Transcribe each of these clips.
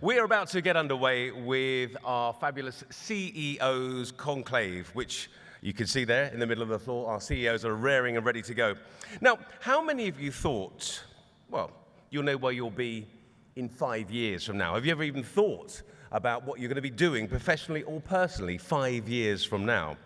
We're about to get underway with our fabulous CEO's Conclave, which you can see there in the middle of the floor. Our CEOs are raring and ready to go. Now, how many of you thought, well, you'll know where you'll be in 5 years from now? Have you ever even thought about what you're going to be doing professionally or personally 5 years from now?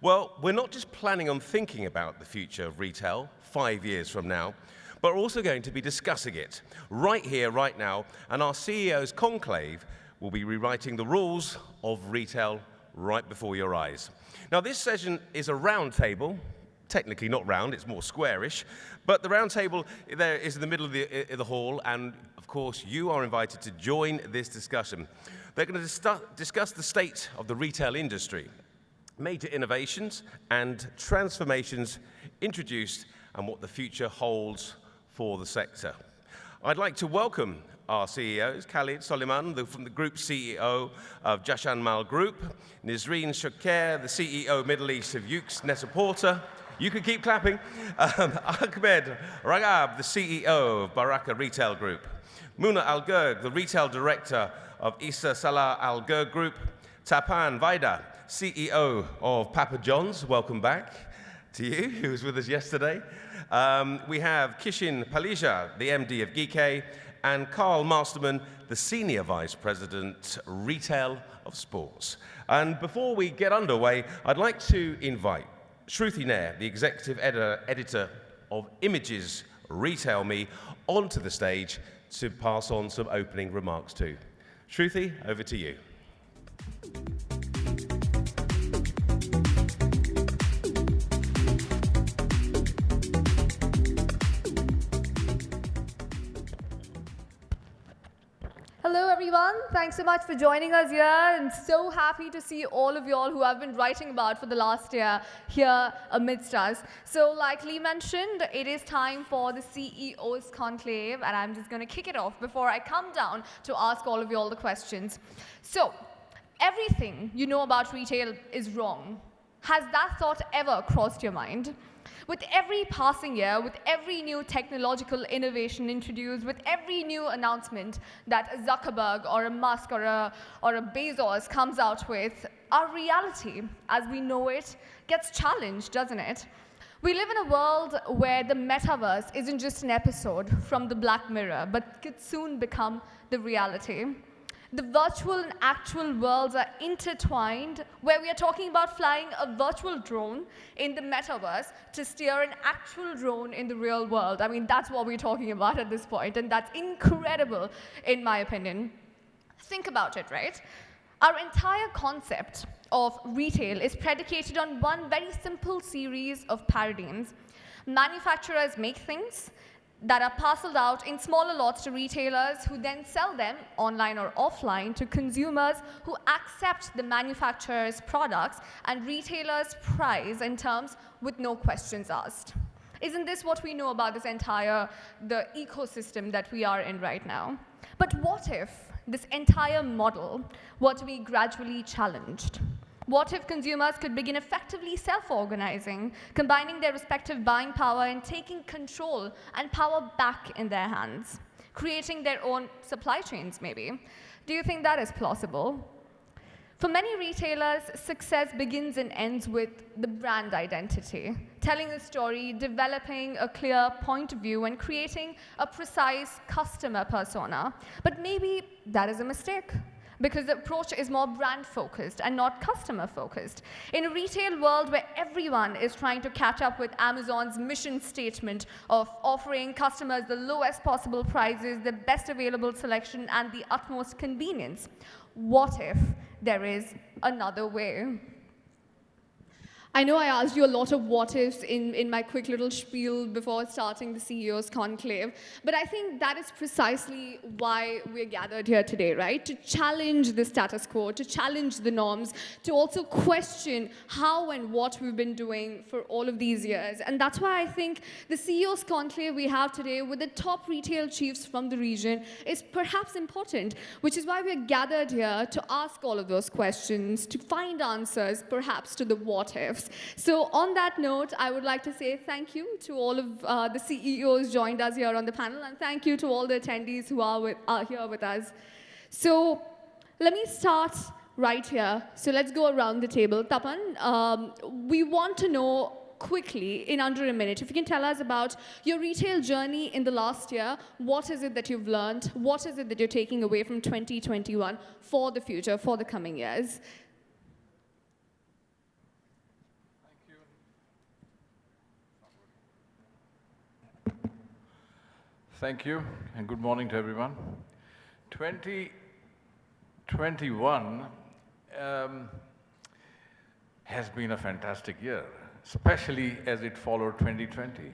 Well, we're not just planning on thinking about the future of retail 5 years from now, but we're also going to be discussing it right here, right now, and our CEO's Conclave will be rewriting the rules of retail right before your eyes. Now, this session is a round table, technically not round, it's more squarish, but the round table there is in the middle of the hall, and of course, you are invited to join this discussion. They're going to discuss the state of the retail industry, major innovations and transformations introduced, and what the future holds for the sector. I'd like to welcome our CEOs, Khalid Soliman, from the Group CEO of Jashan Mal Group, Nizreen Shoker, the CEO Middle East of Yux Netapp. You can keep clapping. Ahmed Ragab, the CEO of Baraka Retail Group, Muna Al-Gurg, the Retail Director of Isa Salah Al-Gurg Group, Tapan Vaida, CEO of Papa John's, welcome back to you, who was with us yesterday. We have Kishin Palija, the MD of Geekay, and Carl Masterman, the Senior Vice President, Retail of Sports. And before we get underway, I'd like to invite Shruti Nair, the Executive Editor of Images Retail Me, onto the stage to pass on some opening remarks too. Shruti, over to you. Hello everyone, thanks so much for joining us here, and so happy to see all of you all who I've been writing about for the last year here amidst us. So like Lee mentioned, it is time for the CEO's Conclave, and I'm just going to kick it off before I come down to ask all of you all the questions. So, everything you know about retail is wrong. Has that thought ever crossed your mind? With every passing year, with every new technological innovation introduced, with every new announcement that a Zuckerberg or a Musk or a Bezos comes out with, our reality, as we know it, gets challenged, doesn't it? We live in a world where the metaverse isn't just an episode from the Black Mirror, but could soon become the reality. The virtual and actual worlds are intertwined, where we are talking about flying a virtual drone in the metaverse to steer an actual drone in the real world. I mean, that's what we're talking about at this point, and that's incredible, in my opinion. Think about it, right? Our entire concept of retail is predicated on one very simple series of paradigms. Manufacturers make things that are parceled out in smaller lots to retailers who then sell them online or offline to consumers who accept the manufacturer's products and retailers' price and terms with no questions asked. Isn't this what we know about this the ecosystem that we are in right now? But what if this entire model were to be gradually challenged? What if consumers could begin effectively self-organizing, combining their respective buying power and taking control and power back in their hands, creating their own supply chains, maybe? Do you think that is plausible? For many retailers, success begins and ends with the brand identity, telling a story, developing a clear point of view, and creating a precise customer persona. But maybe that is a mistake, because the approach is more brand-focused and not customer-focused. In a retail world where everyone is trying to catch up with Amazon's mission statement of offering customers the lowest possible prices, the best available selection, and the utmost convenience, what if there is another way? I know I asked you a lot of what ifs in my quick little spiel before starting the CEO's Conclave, but I think that is precisely why we're gathered here today, right? To challenge the status quo, to challenge the norms, to also question how and what we've been doing for all of these years. And that's why I think the CEO's Conclave we have today with the top retail chiefs from the region is perhaps important, which is why we're gathered here to ask all of those questions, to find answers, perhaps to the what ifs. So on that note, I would like to say thank you to all of the CEOs joined us here on the panel, and thank you to all the attendees who are here with us. So let me start right here. So let's go around the table. Tapan, we want to know quickly, in under a minute, if you can tell us about your retail journey in the last year. What is it that you've learned? What is it that you're taking away from 2021 for the future, for the coming years? Thank you, and good morning to everyone. 2021 has been a fantastic year, especially as it followed 2020.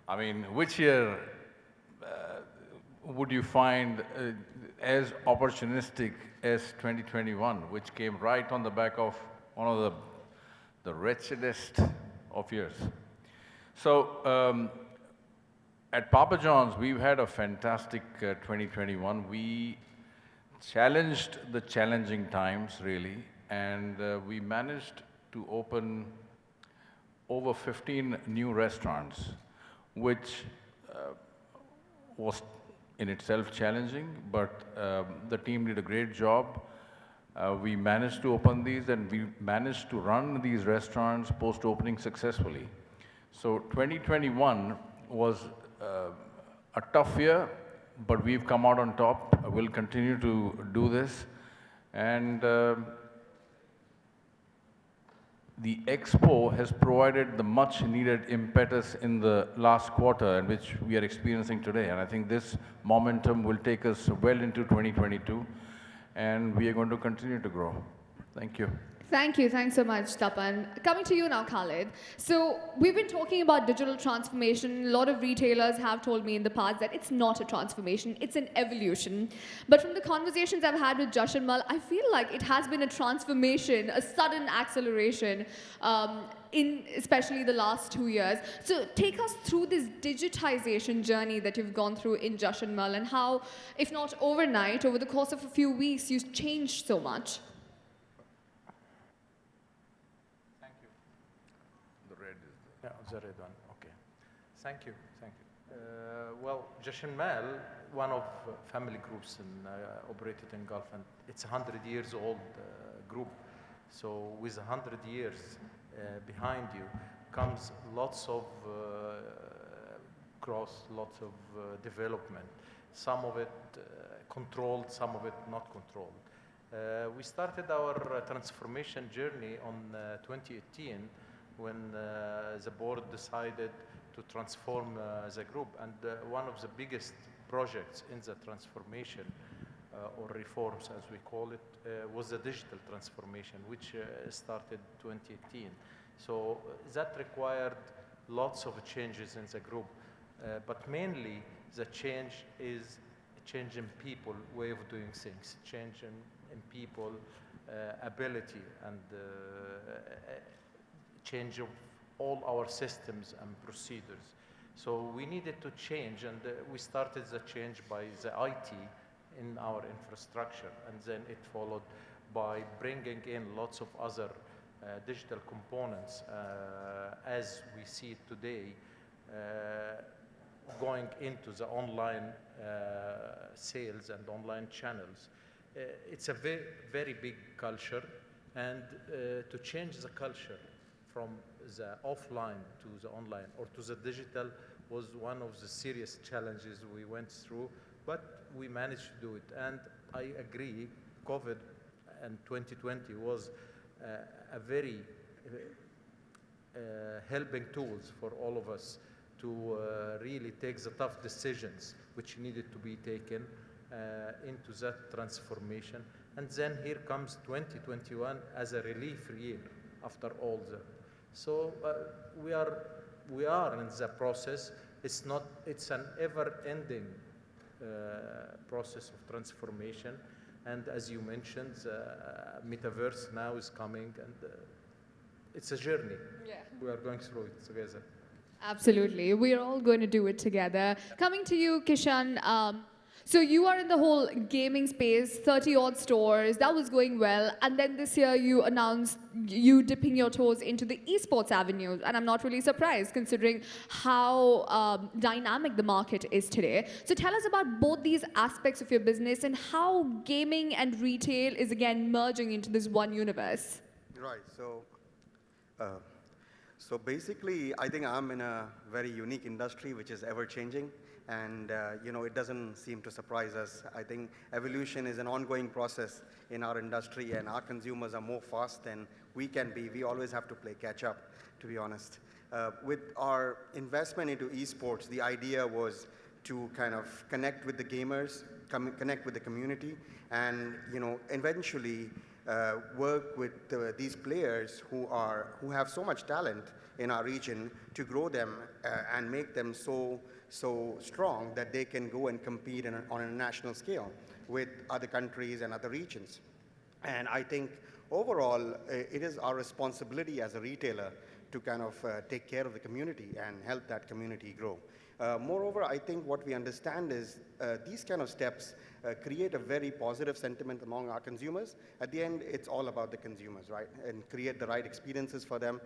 I mean, which year would you find as opportunistic as 2021, which came right on the back of one of the wretchedest of years? So, at Papa John's, we've had a fantastic 2021. We challenged the challenging times, really, and we managed to open over 15 new restaurants, which was in itself challenging, but the team did a great job. We managed to open these, and we managed to run these restaurants post-opening successfully. So 2021 was a tough year, but we've come out on top. We'll continue to do this. And the Expo has provided the much needed impetus in the last quarter, and which we are experiencing today. And I think this momentum will take us well into 2022, and we are going to continue to grow. Thank you. Thank you. Thanks so much, Tapan. Coming to you now, Khalid. So we've been talking about digital transformation. A lot of retailers have told me in the past that it's not a transformation, it's an evolution. But from the conversations I've had with Josh and Mal, I feel like it has been a transformation, a sudden acceleration in especially the last 2 years. So take us through this digitization journey that you've gone through in Josh and Mal, and how, if not overnight, over the course of a few weeks, you've changed so much. The red one, okay. Thank you, thank you. Well, Josh and Mal, one of family groups operated in Gulf, and it's a 100 years old group. So with 100 years behind you comes lots of growth, lots of development. Some of it controlled, some of it not controlled. We started our transformation journey on 2018 when the board decided to transform the group. And one of the biggest projects in the transformation, or reforms as we call it, was the digital transformation, which started 2018. So that required lots of changes in the group. But mainly the change is a change in people, way of doing things, change in people, ability, and change of all our systems and procedures. So we needed to change, and we started the change by the IT in our infrastructure, and then it followed by bringing in lots of other digital components as we see it today, going into the online sales and online channels. It's a very, very big culture, and to change the culture from the offline to the online or to the digital was one of the serious challenges we went through, but we managed to do it. And I agree, COVID and 2020 was a very helping tools for all of us to really take the tough decisions which needed to be taken into that transformation. And then here comes 2021 as a relief year after all that. So we are in the process. It's an ever-ending process of transformation. And as you mentioned, metaverse now is coming, and it's a journey. Yeah. We are going through it together. Absolutely. We're all going to do it together. Coming to you, Kishan. So you are in the whole gaming space, 30 odd stores, that was going well. And then this year you announced you dipping your toes into the esports avenue. And I'm not really surprised considering how dynamic the market is today. So tell us about both these aspects of your business and how gaming and retail is again merging into this one universe. Right. So basically, I think I'm in a very unique industry which is ever changing, and it doesn't seem to surprise us. I think evolution is an ongoing process in our industry, and our consumers are more fast than we can be. We always have to play catch up, to be honest. With our investment into esports, the idea was to kind of connect with the gamers, connect with the community, and eventually work with these players who have so much talent in our region to grow them and make them so strong that they can go and compete on a national scale with other countries and other regions. And I think overall, it is our responsibility as a retailer to kind of take care of the community and help that community grow. Moreover, I think what we understand is these kind of steps create a very positive sentiment among our consumers. At the end, it's all about the consumers, right? And create the right experiences for them.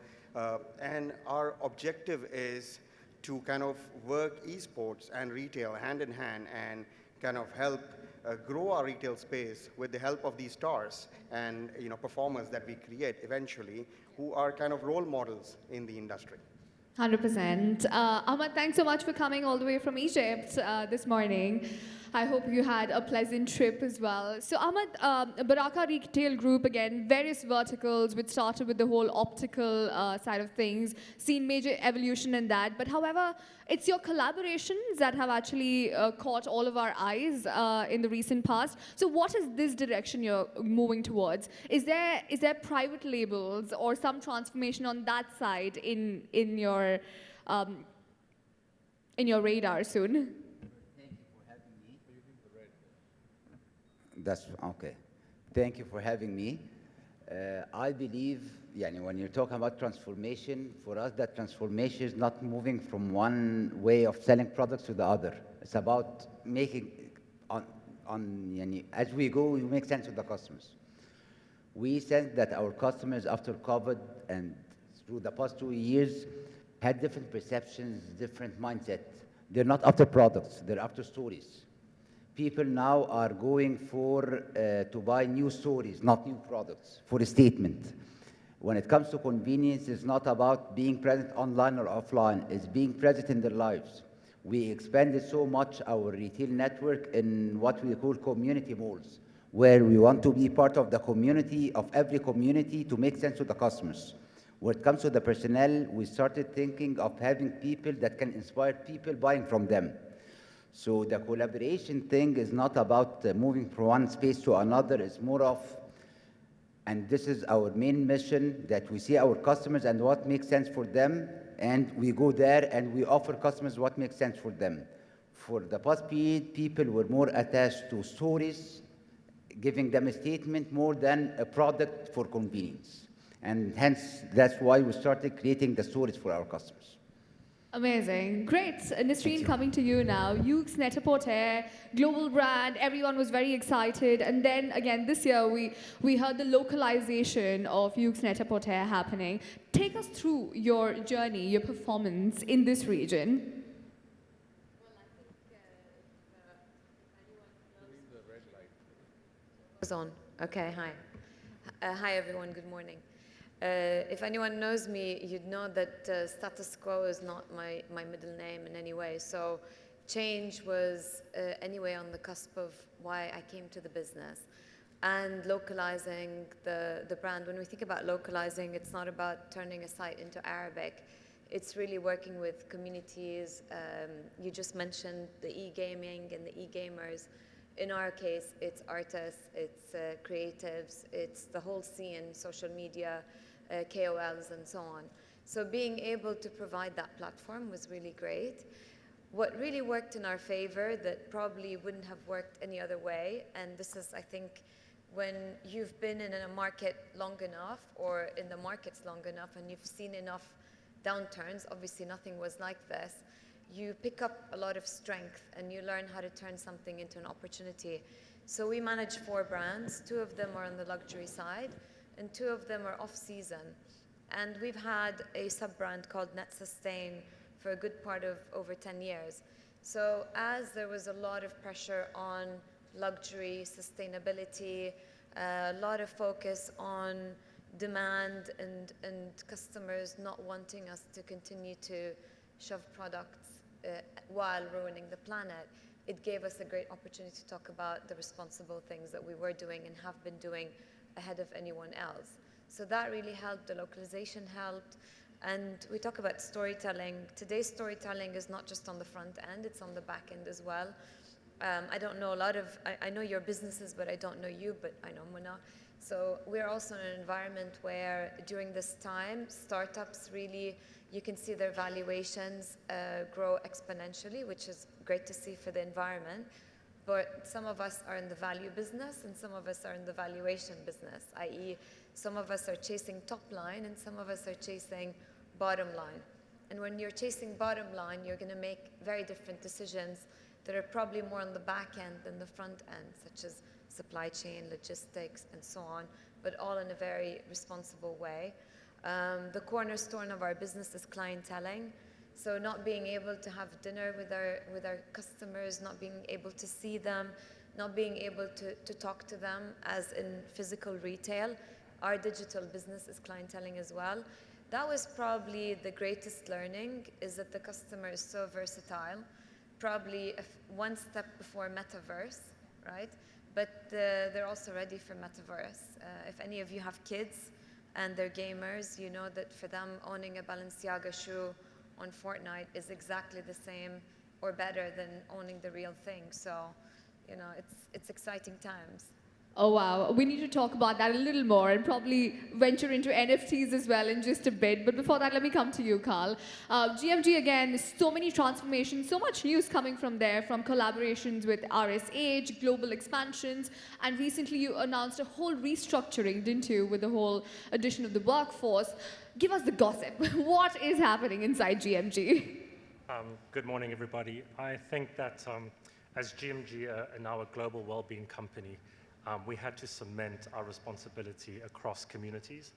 And our objective is to kind of work esports and retail hand in hand and kind of help grow our retail space with the help of these stars and performers that we create eventually, who are kind of role models in the industry. 100%. Ahmad, thanks so much for coming all the way from Egypt this morning. I hope you had a pleasant trip as well. So Ahmad, Baraka Retail Group, again, various verticals, which started with the whole optical side of things, seen major evolution in that. But however, it's your collaborations that have actually caught all of our eyes in the recent past. So what is this direction you're moving towards? Is there private labels or some transformation on that side in your radar soon? That's okay. Thank you for having me. I believe, when you're talking about transformation, for us, that transformation is not moving from one way of selling products to the other. It's about making, as we go, we make sense with the customers. We sense that our customers, after COVID and through the past 2 years, had different perceptions, different mindset. They're not after products, they're after stories. People now are going to buy new stories, not new products, for a statement. When it comes to convenience, it's not about being present online or offline, it's being present in their lives. We expanded so much our retail network in what we call community malls, where we want to be part of the community, of every community, to make sense to the customers. When it comes to the personnel, we started thinking of having people that can inspire people buying from them. So the collaboration thing is not about moving from one space to another. It's more of, and this is our main mission, that we see our customers and what makes sense for them, and we go there and we offer customers what makes sense for them. For the past period, people were more attached to stories, giving them a statement more than a product for convenience. And hence, that's why we started creating the stories for our customers. Amazing. Great. Nisreen, coming to you now. Yoox Net-a-Porter, global brand, everyone was very excited. And then again, this year, we heard the localization of Yoox Net-a-Porter happening. Take us through your journey, your performance in this region. On. Okay, hi. Hi, everyone. Good morning. If anyone knows me, you'd know that status quo is not my middle name in any way. So change was anyway on the cusp of why I came to the business. And localizing the brand. When we think about localizing, it's not about turning a site into Arabic. It's really working with communities. You just mentioned the e-gaming and the e-gamers. In our case, it's artists, it's creatives, it's the whole scene, social media, KOLs, and so on. So being able to provide that platform was really great. What really worked in our favor that probably wouldn't have worked any other way, and this is, I think, when you've been in a market long enough or in the markets long enough and you've seen enough downturns, obviously nothing was like this, you pick up a lot of strength and you learn how to turn something into an opportunity. So we manage 4 brands. 2 of them are on the luxury side, and 2 of them are off-season. And we've had a sub-brand called Net Sustain for a good part of over 10 years. So as there was a lot of pressure on luxury, sustainability, a lot of focus on demand and customers not wanting us to continue to shove products while ruining the planet, it gave us a great opportunity to talk about the responsible things that we were doing and have been doing ahead of anyone else. So that really helped, the localization helped, and we talk about storytelling. Today's storytelling is not just on the front end, it's on the back end as well. I don't know a lot of, I know your businesses, but I don't know you, but I know Mona. So we're also in an environment where during this time, startups really, you can see their valuations grow exponentially, which is great to see for the environment. But some of us are in the value business and some of us are in the valuation business, i.e. some of us are chasing top line and some of us are chasing bottom line. And when you're chasing bottom line, you're going to make very different decisions that are probably more on the back end than the front end, such as supply chain, logistics, and so on, but all in a very responsible way. The cornerstone of our business is clienteling. So not being able to have dinner with our customers, not being able to see them, not being able to talk to them as in physical retail. Our digital business is clienteling as well. That was probably the greatest learning, is that the customer is so versatile, probably one step before metaverse, right? But they're also ready for metaverse. If any of you have kids and they're gamers, you know that for them owning a Balenciaga shoe on Fortnite is exactly the same or better than owning the real thing. So, you know, it's exciting times. Oh, wow. We need to talk about that a little more and probably venture into NFTs as well in just a bit. But before that, let me come to you, Carl. GMG, again, so many transformations, so much news coming from there, from collaborations with RSH, global expansions, and recently you announced a whole restructuring, didn't you, with the whole addition of the workforce. Give us the gossip. What is happening inside GMG? Good morning, everybody. I think that as GMG and now a global well-being company, we had to cement our responsibility across communities.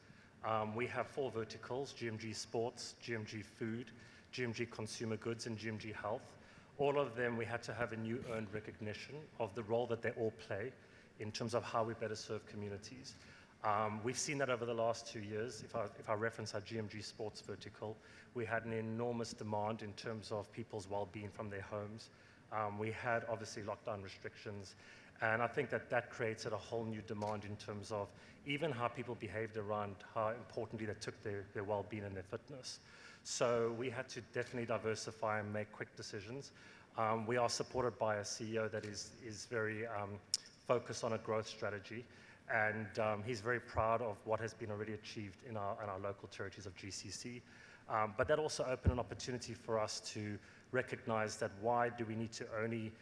We have 4 verticals: GMG Sports, GMG Food, GMG Consumer Goods, and GMG Health. All of them, we had to have a new earned recognition of the role that they all play in terms of how we better serve communities. We've seen that over the last 2 years. If I reference our GMG Sports vertical, we had an enormous demand in terms of people's well-being from their homes. We had obviously lockdown restrictions, and I think that created a whole new demand in terms of even how people behaved around how importantly they took their well-being and their fitness. So we had to definitely diversify and make quick decisions. We are supported by a CEO that is very focused on a growth strategy, and he's very proud of what has been already achieved in our local territories of GCC. But that also opened an opportunity for us to recognize that why do we need to only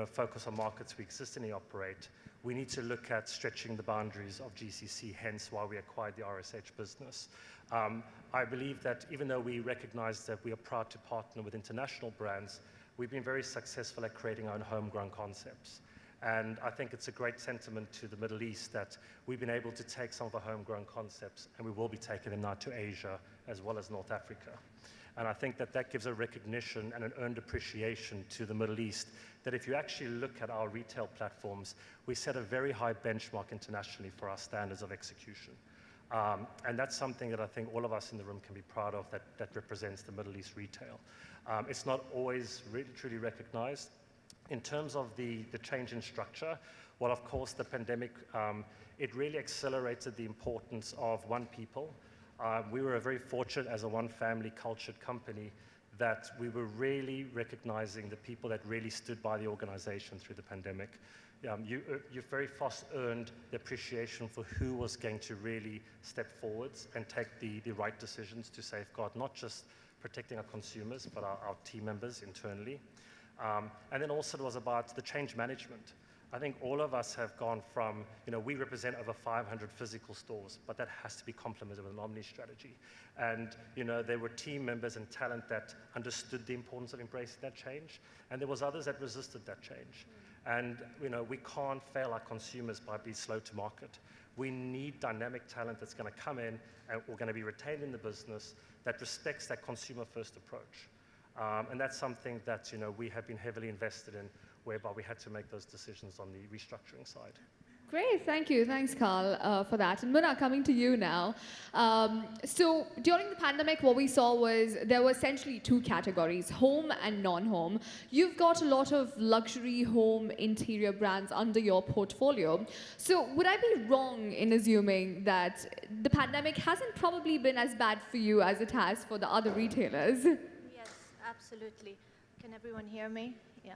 focus on markets we existingly operate? We need to look at stretching the boundaries of GCC, hence why we acquired the RSH business. I believe that even though we recognize that we are proud to partner with international brands, we've been very successful at creating our own homegrown concepts. And I think it's a great sentiment to the Middle East that we've been able to take some of the homegrown concepts, and we will be taking them now to Asia as well as North Africa. And I think that gives a recognition and an earned appreciation to the Middle East that if you actually look at our retail platforms, we set a very high benchmark internationally for our standards of execution. And that's something that I think all of us in the room can be proud of, that represents the Middle East retail. It's not always really truly recognized. In terms of the change in structure, well, of course, the pandemic, it really accelerated the importance of one people. We were very fortunate as a one-family cultured company that we were really recognizing the people that really stood by the organization through the pandemic. You very fast earned the appreciation for who was going to really step forwards and take the right decisions to safeguard not just protecting our consumers, but our team members internally. And then also it was about the change management. I think all of us have gone from, we represent over 500 physical stores, but that has to be complemented with an omni strategy. And, there were team members and talent that understood the importance of embracing that change, and there was others that resisted that change. And, we can't fail our consumers by being slow to market. We need dynamic talent that's going to come in and we're going to be retained in the business that respects that consumer-first approach. And that's something that, we have been heavily invested in, whereby we had to make those decisions on the restructuring side. Great, thank you. Thanks, Carl, for that. And Muna, coming to you now. So during the pandemic, what we saw was there were essentially two categories, home and non-home. You've got a lot of luxury home interior brands under your portfolio. So would I be wrong in assuming that the pandemic hasn't probably been as bad for you as it has for the other retailers? Yes, absolutely. Can everyone hear me? Yeah.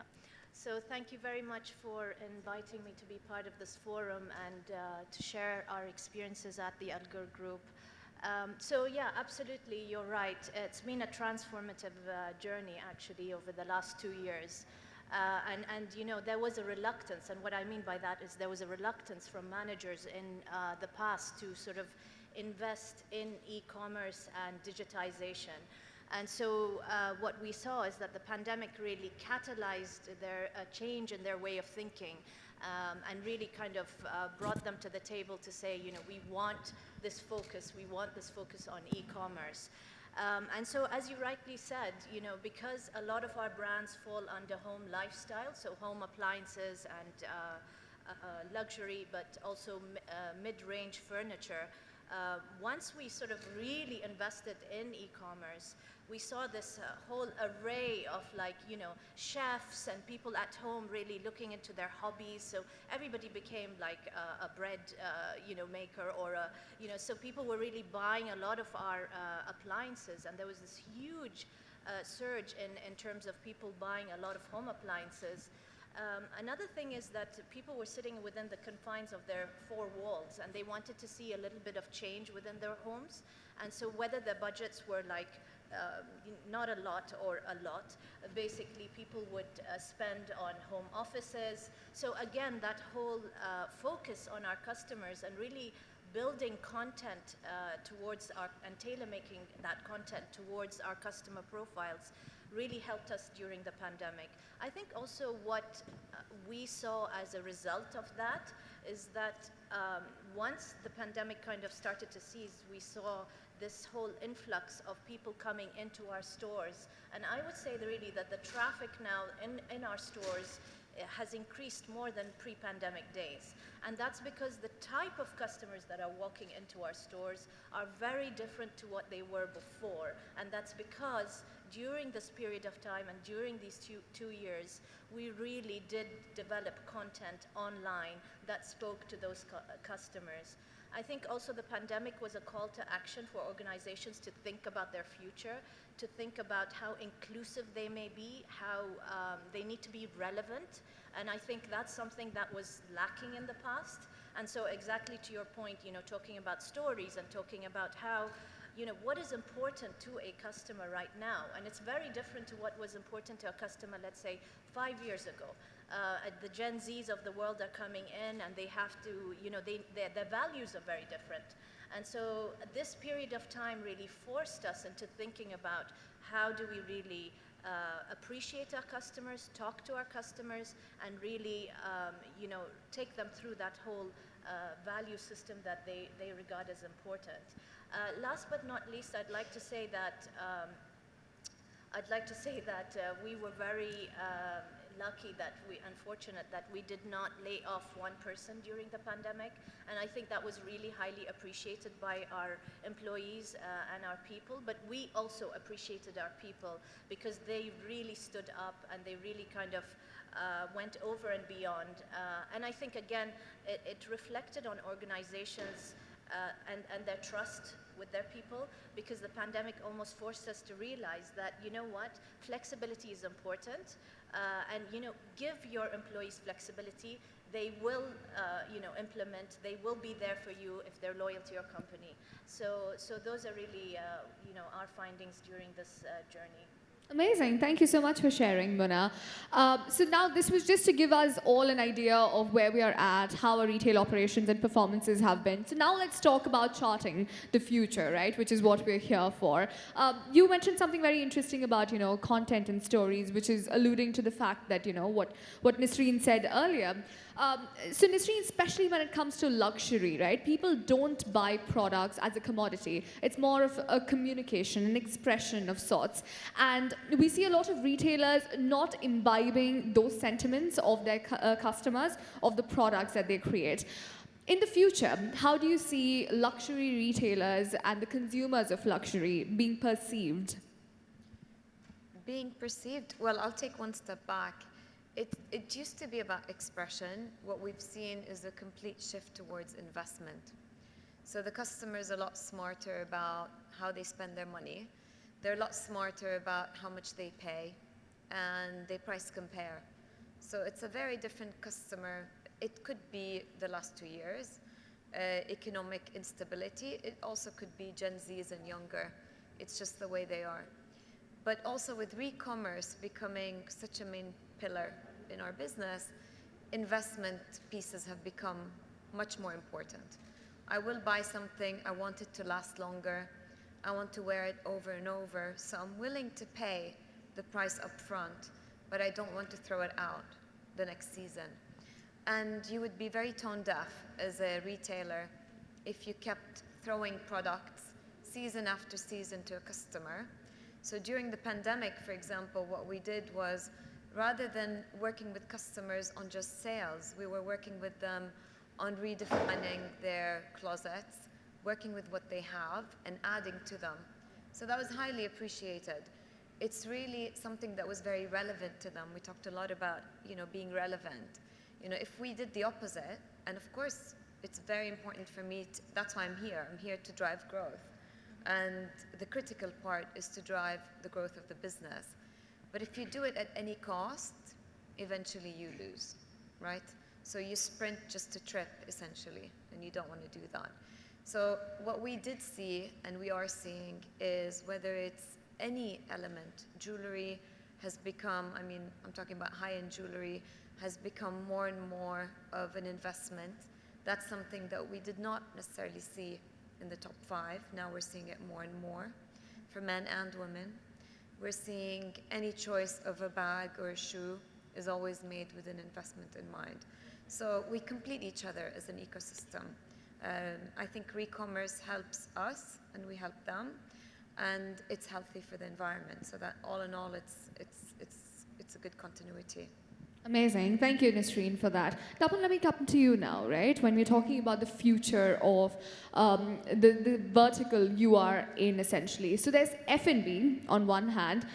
So thank you very much for inviting me to be part of this forum and to share our experiences at the Algar Group. So yeah, absolutely, you're right. It's been a transformative journey actually over the last 2 years. And there was a reluctance, and what I mean by that is there was a reluctance from managers in the past to sort of invest in e-commerce and digitization. And so what we saw is that the pandemic really catalyzed their change in their way of thinking and really kind of brought them to the table to say, we want this focus on e-commerce. And so as you rightly said, because a lot of our brands fall under home lifestyle, so home appliances and luxury, but also mid-range furniture, once we sort of really invested in e-commerce, we saw this whole array of chefs and people at home really looking into their hobbies. So everybody became like a bread, maker or so people were really buying a lot of our appliances, and there was this huge surge in terms of people buying a lot of home appliances. Another thing is that people were sitting within the confines of their four walls, and they wanted to see a little bit of change within their homes. And so whether the budgets were not a lot or a lot, basically people would spend on home offices. So again, that whole focus on our customers and really building content towards and tailor-making that content towards our customer profiles really helped us during the pandemic. I think also what we saw as a result of that is that once the pandemic kind of started to cease, we saw this whole influx of people coming into our stores. And I would say really that the traffic now in our stores has increased more than pre-pandemic days. And that's because the type of customers that are walking into our stores are very different to what they were before. And that's because during this period of time and during these two years, we really did develop content online that spoke to those customers. I think also the pandemic was a call to action for organizations to think about their future, to think about how inclusive they may be, how they need to be relevant. And I think that's something that was lacking in the past. And so exactly to your point, talking about stories and talking about how, what is important to a customer right now. And it's very different to what was important to a customer, let's say, 5 years ago. The Gen Zs of the world are coming in, and they have to, their values are very different. And so this period of time really forced us into thinking about how do we really appreciate our customers, talk to our customers, and really, take them through that whole value system that they regard as important. Last but not least, I'd like to say that we were very lucky unfortunate that we did not lay off one person during the pandemic. And I think that was really highly appreciated by our employees and our people. But we also appreciated our people because they really stood up and they really kind of went over and beyond. And I think, again, it reflected on organizations and their trust with their people, because the pandemic almost forced us to realize that, flexibility is important. And give your employees flexibility. They will, implement. They will be there for you if they're loyal to your company. So those are really, our findings during this journey. Amazing. Thank you so much for sharing, Mona. So now this was just to give us all an idea of where we are at, how our retail operations and performances have been. So now let's talk about charting the future, right? Which is what we're here for. You mentioned something very interesting about, content and stories, which is alluding to the fact that, what Nisreen said earlier. So Nisreen, especially when it comes to luxury, right? People don't buy products as a commodity. It's more of a communication, an expression of sorts. And we see a lot of retailers not imbibing those sentiments of their customers, of the products that they create. In the future, how do you see luxury retailers and the consumers of luxury being perceived? Being perceived, well, I'll take one step back. It used to be about expression. What we've seen is a complete shift towards investment. So the customer is a lot smarter about how they spend their money. They're a lot smarter about how much they pay, and they price compare. So it's a very different customer. It could be the last 2 years, economic instability. It also could be Gen Zs and younger. It's just the way they are. But also with e-commerce becoming such a main pillar in our business, investment pieces have become much more important. I will buy something, I want it to last longer, I want to wear it over and over, so I'm willing to pay the price up front, but I don't want to throw it out the next season. And you would be very tone deaf as a retailer if you kept throwing products season after season to a customer. So during the pandemic, for example, what we did was, rather than working with customers on just sales, we were working with them on redefining their closets, working with what they have and adding to them. So that was highly appreciated. It's really something that was very relevant to them. We talked a lot about, being relevant. If we did the opposite, and of course, it's very important for me, that's why I'm here. I'm here to drive growth. And the critical part is to drive the growth of the business. But if you do it at any cost, eventually you lose, right? So you sprint just to trip, essentially, and you don't want to do that. So what we did see, and we are seeing, is whether it's any element, jewelry has become, I'm talking about high-end jewelry, has become more and more of an investment. That's something that we did not necessarily see in the top 5. Now we're seeing it more and more for men and women. We're seeing any choice of a bag or a shoe is always made with an investment in mind. So we complete each other as an ecosystem. I think e-commerce helps us and we help them, and it's healthy for the environment. So that all in all, it's a good continuity. Amazing. Thank you, Nisreen, for that. Tapan, let me come to you now, right? When we're talking about the future of the vertical you are in, essentially. So there's F&B on one hand.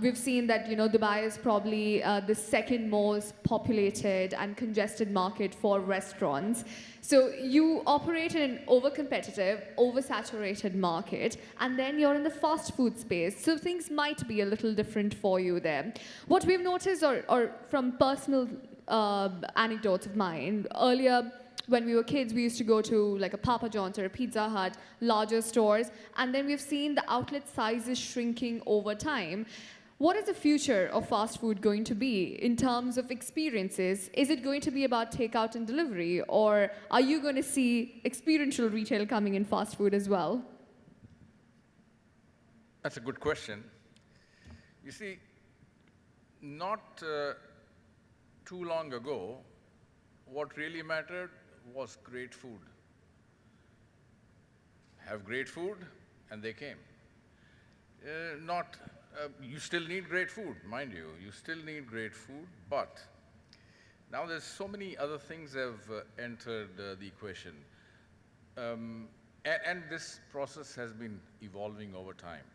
We've seen that, Dubai is probably the second most populated and congested market for restaurants. So you operate in an over-competitive, oversaturated market, and then you're in the fast food space. So things might be a little different for you there. What we've noticed, or from personal anecdotes of mine, earlier when we were kids, we used to go to like a Papa John's or a Pizza Hut, larger stores, and then we've seen the outlet sizes shrinking over time. What is the future of fast food going to be in terms of experiences? Is it going to be about takeout and delivery, or are you going to see experiential retail coming in fast food as well? That's a good question. You see, not too long ago, what really mattered was great food. Have great food, and they came. You still need great food, mind you. You still need great food, but now there's so many other things have entered the equation. And this process has been evolving over time.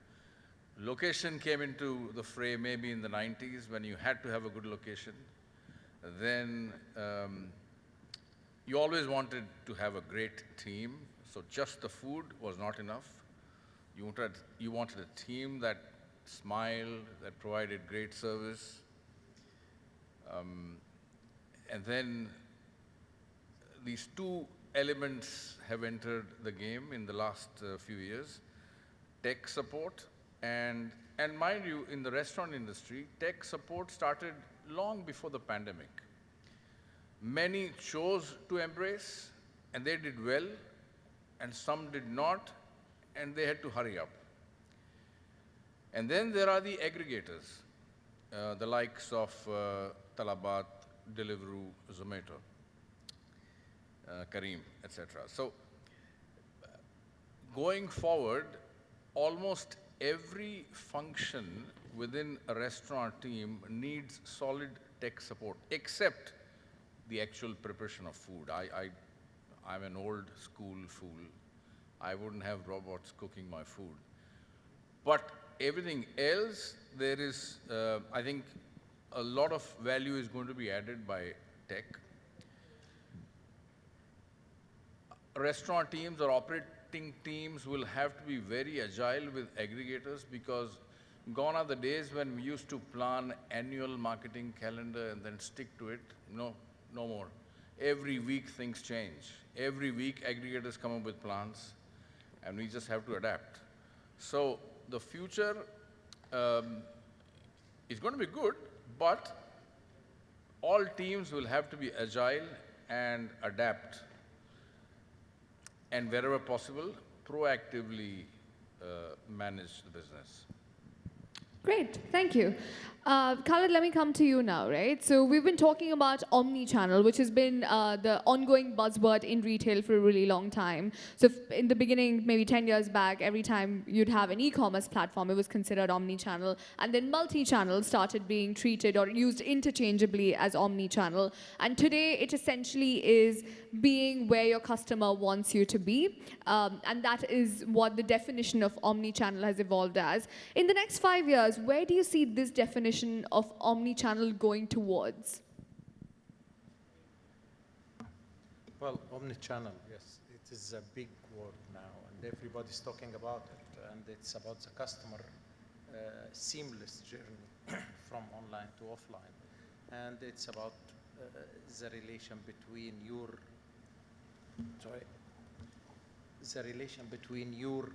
Location came into the fray maybe in the 90s when you had to have a good location. Then you always wanted to have a great team, so just the food was not enough. You wanted a team that smiled, that provided great service. And then these two elements have entered the game in the last few years. Tech support And mind you, in the restaurant industry, tech support started long before the pandemic. Many chose to embrace, and they did well, and some did not, and they had to hurry up. And then there are the aggregators, the likes of Talabat, Deliveroo, Zomato, Kareem, etc. So going forward, almost every function within a restaurant team needs solid tech support, except the actual preparation of food. I'm an old school fool. I wouldn't have robots cooking my food. But everything else, there is, I think, a lot of value is going to be added by tech. Restaurant teams or operating teams will have to be very agile with aggregators, because gone are the days when we used to plan annual marketing calendar and then stick to it. No more. Every week things change. Every week aggregators come up with plans, and we just have to adapt. So the future is going to be good, but all teams will have to be agile and adapt, and wherever possible, proactively manage the business. Great, thank you. Khaled, let me come to you now, right? So we've been talking about omnichannel, which has been the ongoing buzzword in retail for a really long time. So in the beginning, maybe 10 years back, every time you'd have an e-commerce platform, it was considered omnichannel. And then multi-channel started being treated or used interchangeably as omnichannel. And today, it essentially is being where your customer wants you to be. And that is what the definition of omnichannel has evolved as. In the next 5 years, where do you see this definition of omnichannel going towards? Well, omnichannel, yes, it is a big word now, and everybody's talking about it, and it's about the customer seamless journey from online to offline, and it's about the relation between your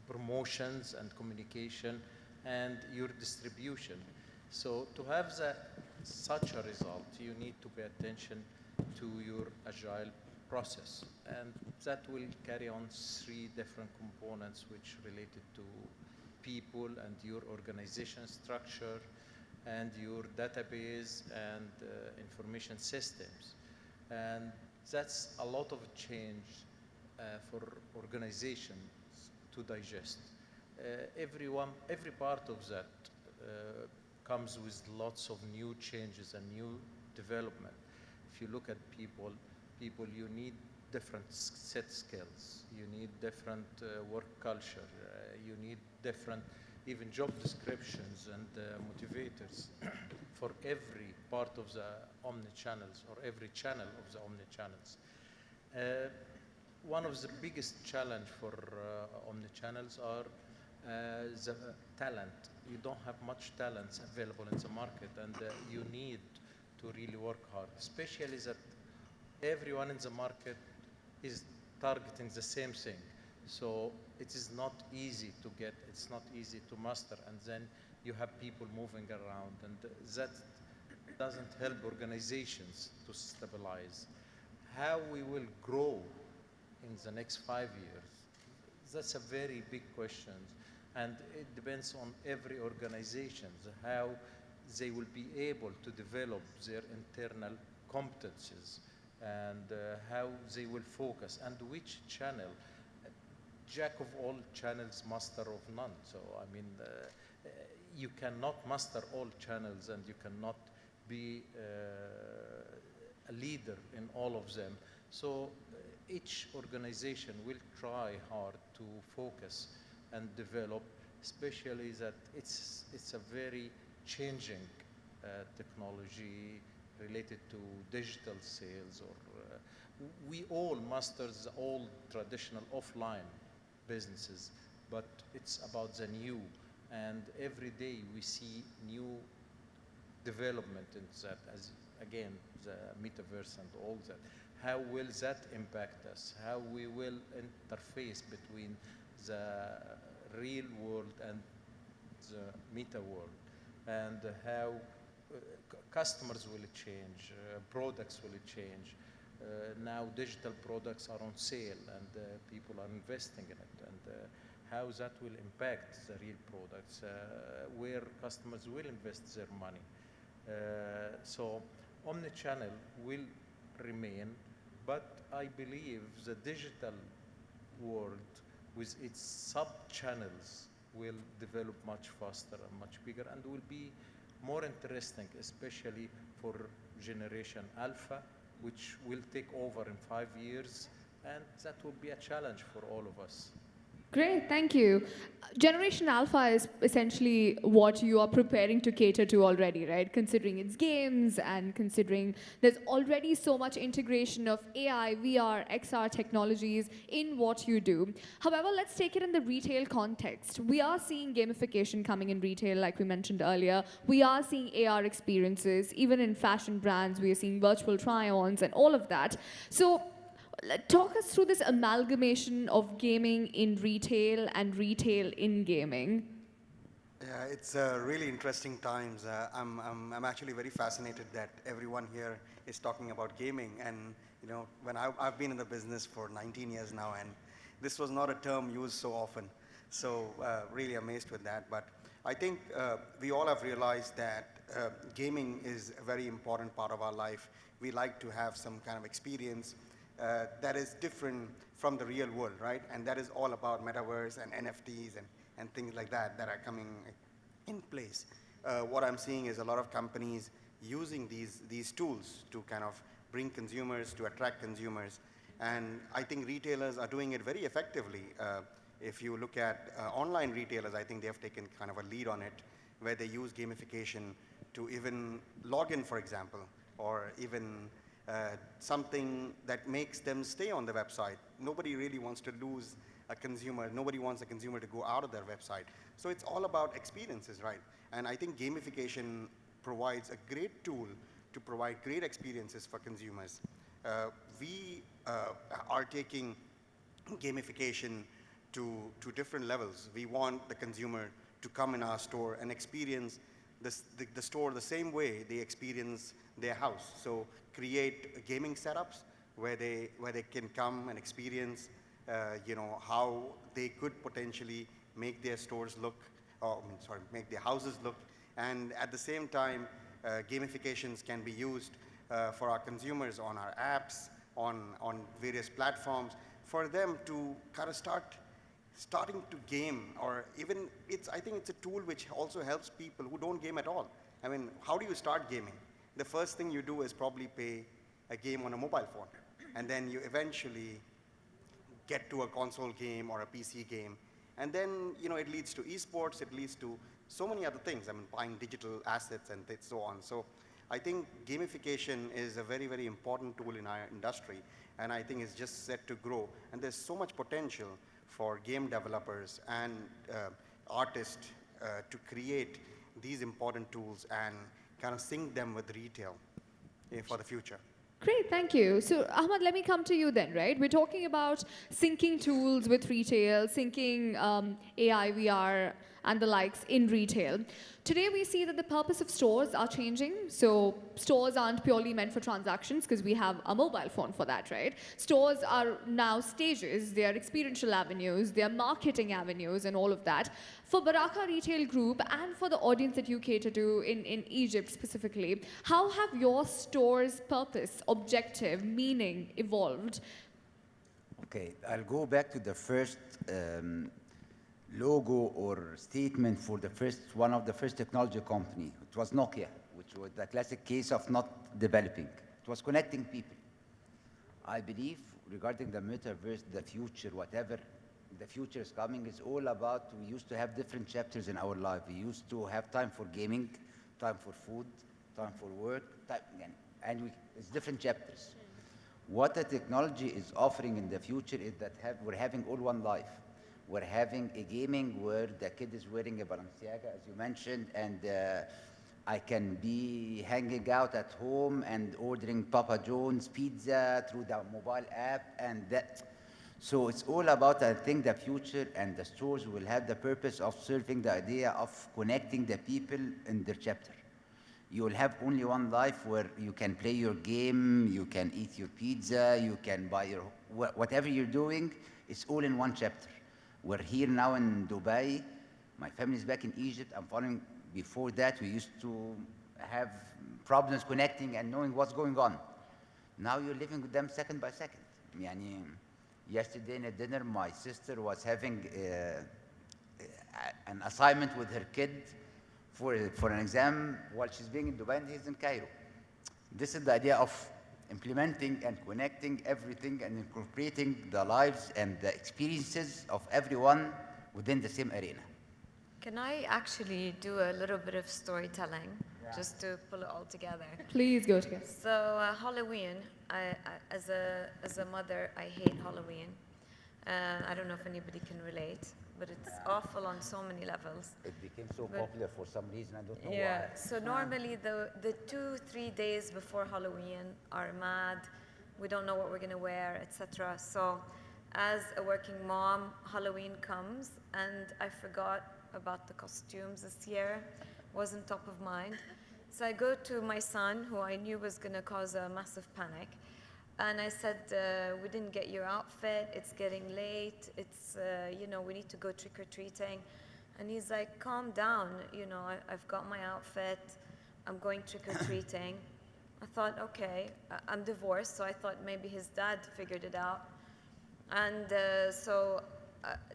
promotions and communication and your distribution. So to have such a result, you need to pay attention to your agile process. And that will carry on 3 different components which related to people and your organization structure and your database and information systems. And that's a lot of change for organizations to digest. Every part of that comes with lots of new changes and new development. If you look at people, you need different set skills. You need different work culture. You need different even job descriptions and motivators for every part of the omnichannels or every channel of the omnichannels. One of the biggest challenge for omnichannels are the talent. You don't have much talents available in the market, and you need to really work hard, especially that everyone in the market is targeting the same thing. So it is not easy to get, it's not easy to master, and then you have people moving around, and that doesn't help organizations to stabilize. How we will grow in the next 5 years, that's a very big question. And it depends on every organization, how they will be able to develop their internal competencies and how they will focus and which channel. Jack of all channels, master of none. So, I mean, you cannot master all channels and you cannot be a leader in all of them. So each organization will try hard to focus and develop, especially that it's a very changing technology related to digital sales, or we all master the old traditional offline businesses, but it's about the new, and every day we see new development in that, as again the metaverse and all that. How will that impact us? How we will interface between the real world and the meta world, and how customers will change, products will change. Now digital products are on sale and people are investing in it, and how that will impact the real products, where customers will invest their money. So Omnichannel will remain, but I believe the digital world with its sub-channels will develop much faster and much bigger and will be more interesting, especially for Generation Alpha, which will take over in 5 years, and that will be a challenge for all of us. Great, thank you. Generation Alpha is essentially what you are preparing to cater to already, right? Considering its games and considering there's already so much integration of AI, VR, XR technologies in what you do. However, let's take it in the retail context. We are seeing gamification coming in retail, like we mentioned earlier. We are seeing AR experiences. Even in fashion brands, we are seeing virtual try-ons and all of that. So talk us through this amalgamation of gaming in retail and retail in gaming. Yeah, it's really interesting times. I'm actually very fascinated that everyone here is talking about gaming. And you know, when I've been in the business for 19 years now, and this was not a term used so often. So really amazed with that. But I think we all have realized that gaming is a very important part of our life. We like to have some kind of experience that is different from the real world, right? And that is all about metaverse and NFTs and things like that that are coming in place. What I'm seeing is a lot of companies using these tools to kind of bring consumers, to attract consumers. And I think retailers are doing it very effectively. If you look at online retailers, I think they have taken kind of a lead on it, where they use gamification to even log in, for example, or even something that makes them stay on the website. Nobody really wants to lose a consumer. Nobody wants a consumer to go out of their website. So it's all about experiences, right? And I think gamification provides a great tool to provide great experiences for consumers. We are taking gamification to different levels. We want the consumer to come in our store and experience the store the same way they experience their house. So create gaming setups where they can come and experience, how they could potentially make their stores look, make their houses look. And at the same time, gamifications can be used for our consumers on our apps, on various platforms, for them to kind of starting to game, or even I think it's a tool which also helps people who don't game at all. I mean, how do you start gaming? The first thing you do is probably pay a game on a mobile phone, and then you eventually get to a console game or a PC game, and then it leads to esports, it leads to so many other things. I mean, buying digital assets and so on. So I think gamification is a very, very important tool in our industry, and I think it's just set to grow. And there's so much potential for game developers and artists to create these important tools and kind of sync them with retail for the future. Great, thank you. So, Ahmad, let me come to you then, right? We're talking about syncing tools with retail, syncing AI, VR, and the likes in retail. Today, we see that the purpose of stores are changing. So, stores aren't purely meant for transactions because we have a mobile phone for that, right? Stores are now stages, they are experiential avenues, they are marketing avenues, and all of that. For Baraka Retail Group and for the audience that you cater to in Egypt specifically, how have your store's purpose, objective, meaning evolved? Okay, I'll go back to the first logo or statement for one of the first technology company. It was Nokia, which was the classic case of not developing. It was connecting people. I believe regarding the metaverse, the future, whatever the future is coming, is all about, we used to have different chapters in our life. We used to have time for gaming, time for food, time for work, it's different chapters. What the technology is offering in the future is that we're having all one life. We're having a gaming where the kid is wearing a Balenciaga, as you mentioned, and I can be hanging out at home and ordering Papa John's pizza through the mobile app, and that. So it's all about, I think, the future, and the stores will have the purpose of serving the idea of connecting the people in their chapter. You will have only one life where you can play your game, you can eat your pizza, you can buy your, whatever you're doing, it's all in one chapter. We're here now in Dubai. My family is back in Egypt. I'm following, before that, we used to have problems connecting and knowing what's going on. Now you're living with them second by second. يعني, yesterday in a dinner, my sister was having an assignment with her kid for an exam while she's being in Dubai and he's in Cairo. This is the idea of implementing and connecting everything and incorporating the lives and the experiences of everyone within the same arena. Can I actually do a little bit of storytelling, just to pull it all together? Please go together. So Halloween, as a mother, I hate Halloween. I don't know if anybody can relate, but it's awful on so many levels. It became so popular for some reason, I don't know Yeah, why. so normally the 2-3 days before Halloween are mad. We don't know what we're gonna wear, etc. So as a working mom, Halloween comes and I forgot about the costumes this year, wasn't top of mind. So I go to my son, who I knew was gonna cause a massive panic, and I said, we didn't get your outfit, it's getting late, it's, you know, we need to go trick-or-treating. And he's like, calm down, you know, I've got my outfit, I'm going trick-or-treating. I thought, okay, I'm divorced, so I thought maybe his dad figured it out. And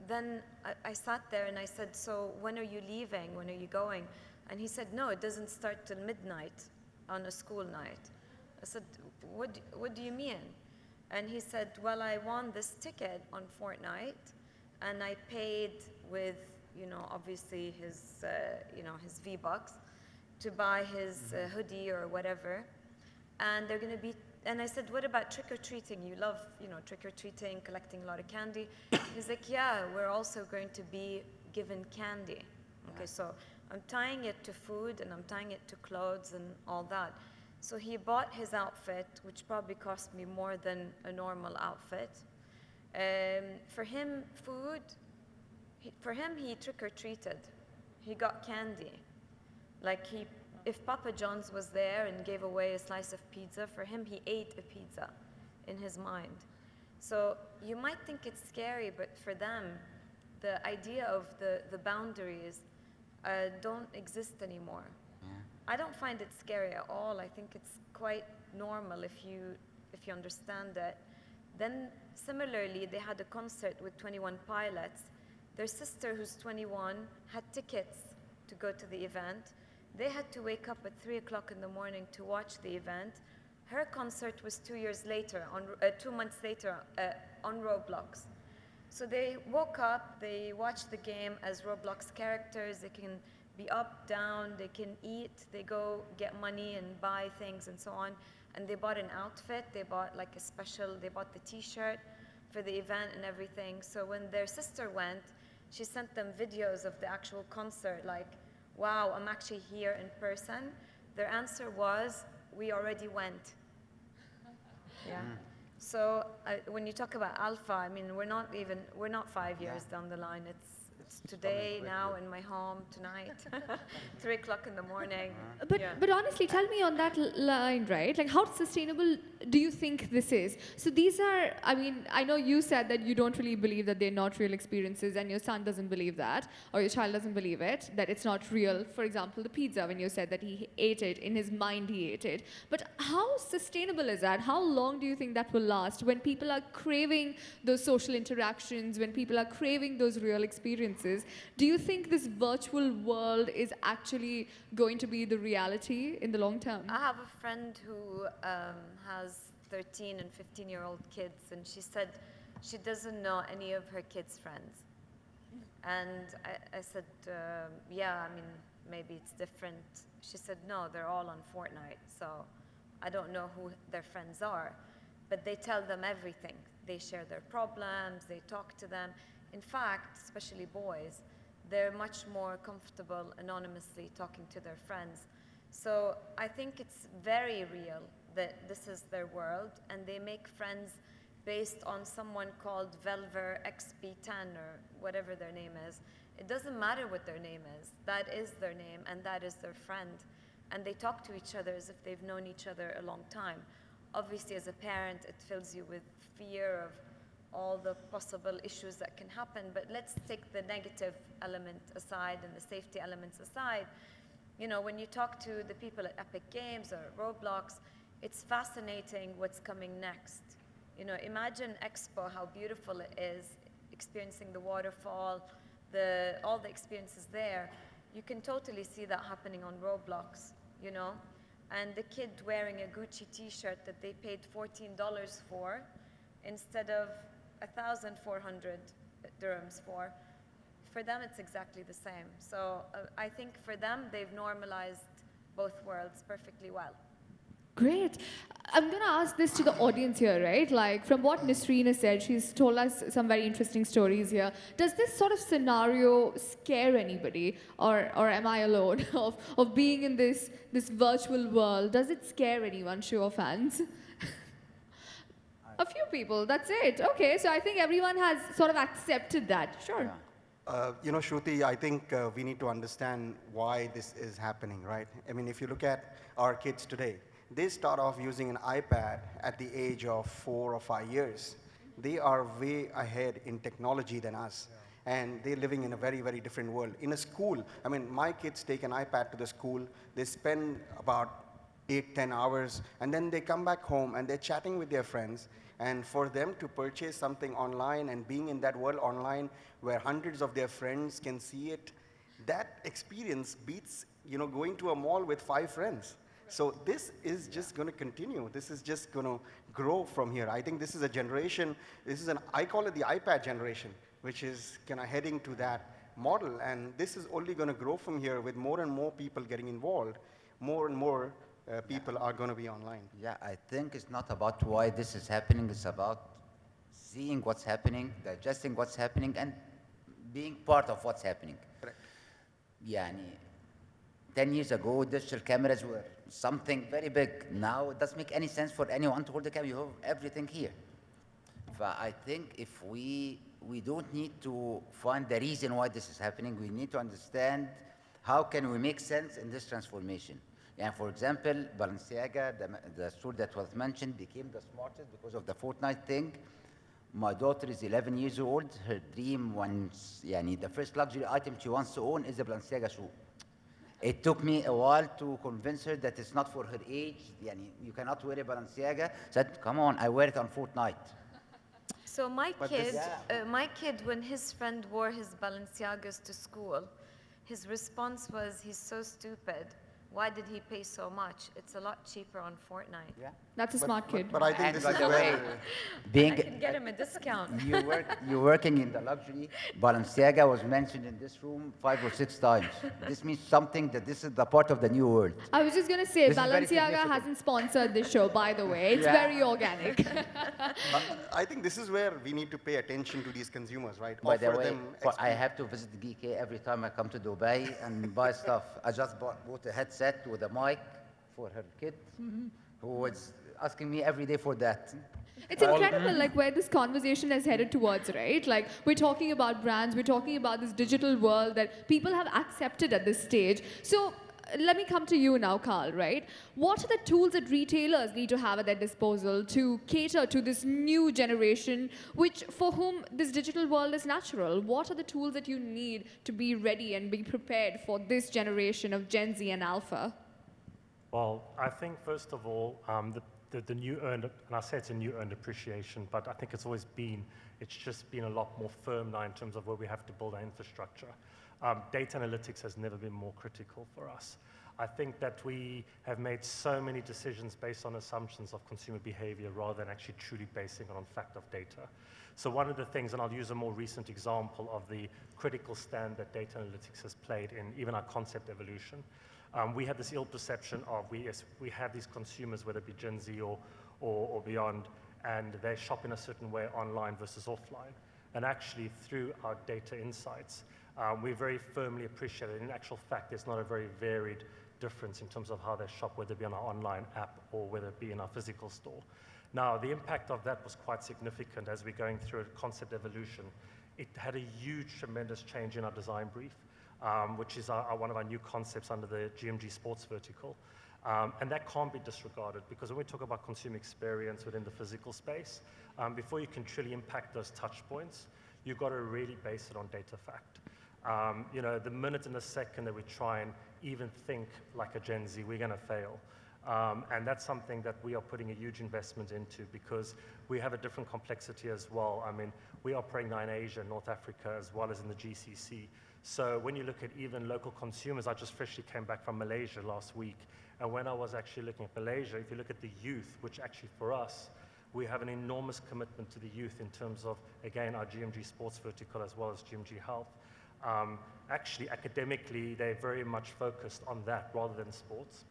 then I sat there and I said, so when are you leaving? When are you going? And he said, no, it doesn't start till midnight on a school night. I said, what do you mean? And he said, well, I won this ticket on Fortnite and I paid with, you know, obviously his, you know, his V-Bucks to buy his hoodie or whatever. And they're gonna be, and I said, what about trick-or-treating? You love, you know, trick-or-treating, collecting a lot of candy. He's like, yeah, we're also going to be given candy. Okay, so I'm tying it to food and I'm tying it to clothes and all that. So he bought his outfit, which probably cost me more than a normal outfit. For him, food, for him, he trick-or-treated. He got candy. Like if Papa John's was there and gave away a slice of pizza, for him, he ate a pizza in his mind. So you might think it's scary, but for them, the idea of the boundaries don't exist anymore. Yeah. I don't find it scary at all. I think it's quite normal if you understand it. Then similarly, they had a concert with 21 Pilots. Their sister, who's 21, had tickets to go to the event. They had to wake up at 3 o'clock in the morning to watch the event. Her concert was 2 years later, 2 months later, on Roblox. So they woke up, they watched the game as Roblox characters. They can be up, down, they can eat, they go get money and buy things and so on. And they bought an outfit, they bought like a special, they bought the t-shirt for the event and everything. So when their sister went, she sent them videos of the actual concert, like, wow, I'm actually here in person. Their answer was, we already went. Yeah. So when you talk about alpha, I mean, we're not 5 years down the line. It's today, now, in my home, tonight, 3 o'clock in the morning. But honestly, tell me on that line, right? Like, how sustainable do you think this is? So these are, I mean, I know you said that you don't really believe that they're not real experiences, and your son doesn't believe that, or your child doesn't believe it, that it's not real. For example, the pizza, when you said that he ate it, in his mind he ate it. But how sustainable is that? How long do you think that will last when people are craving those social interactions, when people are craving those real experiences? Do you think this virtual world is actually going to be the reality in the long term? I have a friend who has 13 and 15-year-old kids, and she said she doesn't know any of her kids' friends. And I said, yeah, I mean, maybe it's different. She said, no, they're all on Fortnite, so I don't know who their friends are. But they tell them everything. They share their problems, they talk to them. In fact, especially boys, they're much more comfortable anonymously talking to their friends. So I think it's very real that this is their world, and they make friends based on someone called Velver XP10 or whatever their name is. It doesn't matter what their name is. That is their name and that is their friend. And they talk to each other as if they've known each other a long time. Obviously, as a parent, it fills you with fear of all the possible issues that can happen, but let's take the negative element aside and the safety elements aside. You know, when you talk to the people at Epic Games or Roblox, it's fascinating what's coming next. You know, imagine Expo, how beautiful it is, experiencing the waterfall, all the experiences there. You can totally see that happening on Roblox, you know? And the kid wearing a Gucci t-shirt that they paid $14 for instead of 1,400 dirhams for them it's exactly the same. So I think for them, they've normalized both worlds perfectly well. Great. I'm going to ask this to the audience here, right? Like, from what Nisreen has said, she's told us some very interesting stories here. Does this sort of scenario scare anybody? Or am I alone of being in this virtual world? Does it scare anyone? Show of hands. A few people, that's it. Okay, so I think everyone has sort of accepted that. Sure. You know, Shruti, I think we need to understand why this is happening, right? I mean, if you look at our kids today, they start off using an iPad at the age of 4 or 5 years. They are way ahead in technology than us. And they're living in a very, very different world. In a school, I mean, my kids take an iPad to the school. They spend about 8-10 hours, and then they come back home and they're chatting with their friends. And for them to purchase something online and being in that world online where hundreds of their friends can see it, that experience beats, you know, going to a mall with 5 friends. So this is just going to continue. This is just going to grow from here. I think this is a generation, I call it the iPad generation, which is kind of heading to that model. And this is only going to grow from here with more and more people getting involved. More and more people are going to be online. Yeah, I think it's not about why this is happening. It's about seeing what's happening, digesting what's happening, and being part of what's happening. Correct. Yeah, 10 years ago, digital cameras were something very big. Now, it doesn't make any sense for anyone to hold the camera. You have everything here. But I think if we don't need to find the reason why this is happening. We need to understand how can we make sense in this transformation. And for example, Balenciaga, the store that was mentioned, became the smartest because of the Fortnite thing. My daughter is 11 years old. Her dream once, the first luxury item she wants to own is a Balenciaga shoe. It took me a while to convince her that it's not for her age. You cannot wear a Balenciaga. Said, come on, I wear it on Fortnite. So my kid, when his friend wore his Balenciagas to school, his response was, he's so stupid. Why did he pay so much? It's a lot cheaper on Fortnite. Yeah. That's a smart kid. But I think And this by is the where... way, I can get him a discount. you're working in the luxury. Balenciaga was mentioned in this room 5 or 6 times. This means something that this is the part of the new world. I was just going to say, This is very Balenciaga significant. hasn't sponsored this show, by the way. It's Yeah. very organic. I think this is where we need to pay attention to these consumers, right? By the Offer way, them I have to visit GK every time I come to Dubai and buy stuff. I just bought a headset with a mic for her kid, who was asking me every day for that. It's incredible, like, where this conversation is headed towards, right? Like, we're talking about brands, we're talking about this digital world that people have accepted at this stage. So, let me come to you now, Carl, right? What are the tools that retailers need to have at their disposal to cater to this new generation, for whom this digital world is natural? What are the tools that you need to be ready and be prepared for this generation of Gen Z and Alpha? Well, I think first of all, the new earned, and I say it's a new earned appreciation, but I think it's just been a lot more firm now in terms of where we have to build our infrastructure. Data analytics has never been more critical for us. I think that we have made so many decisions based on assumptions of consumer behavior rather than actually truly basing it on fact of data. So one of the things, and I'll use a more recent example of the critical stand that data analytics has played in even our concept evolution. We had this ill perception of we have these consumers, whether it be Gen Z or beyond, and they shop in a certain way online versus offline. And actually, through our data insights, we very firmly appreciate it. In actual fact, there's not a very varied difference in terms of how they shop, whether it be on our online app or whether it be in our physical store. Now, the impact of that was quite significant as we're going through a concept evolution. It had a huge, tremendous change in our design brief, which is one of our new concepts under the GMG Sports vertical. And that can't be disregarded, because when we talk about consumer experience within the physical space, before you can truly impact those touch points, you've got to really base it on data fact. You know, the minute and the second that we try and even think like a Gen Z, we're going to fail. And that's something that we are putting a huge investment into, because we have a different complexity as well. I mean, we operate in Asia, North Africa, as well as in the GCC. So when you look at even local consumers, I just freshly came back from Malaysia last week. And when I was actually looking at Malaysia, if you look at the youth, which actually for us, we have an enormous commitment to the youth in terms of, again, our GMG Sports vertical as well as GMG Health. Actually, academically, they're very much focused on that rather than sports.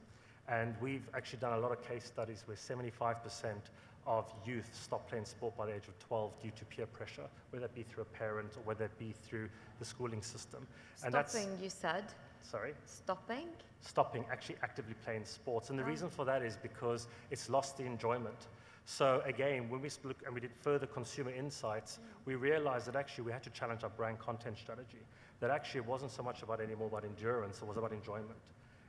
And we've actually done a lot of case studies where 75% of youth stop playing sport by the age of 12 due to peer pressure, whether it be through a parent or whether it be through the schooling system. And Stopping, you said? Sorry? Stopping? Stopping, actually actively playing sports. And the reason for that is because it's lost the enjoyment. So again, when we look and we did further consumer insights, we realized that actually we had to challenge our brand content strategy. That actually it wasn't so much about anymore about endurance, it was about enjoyment.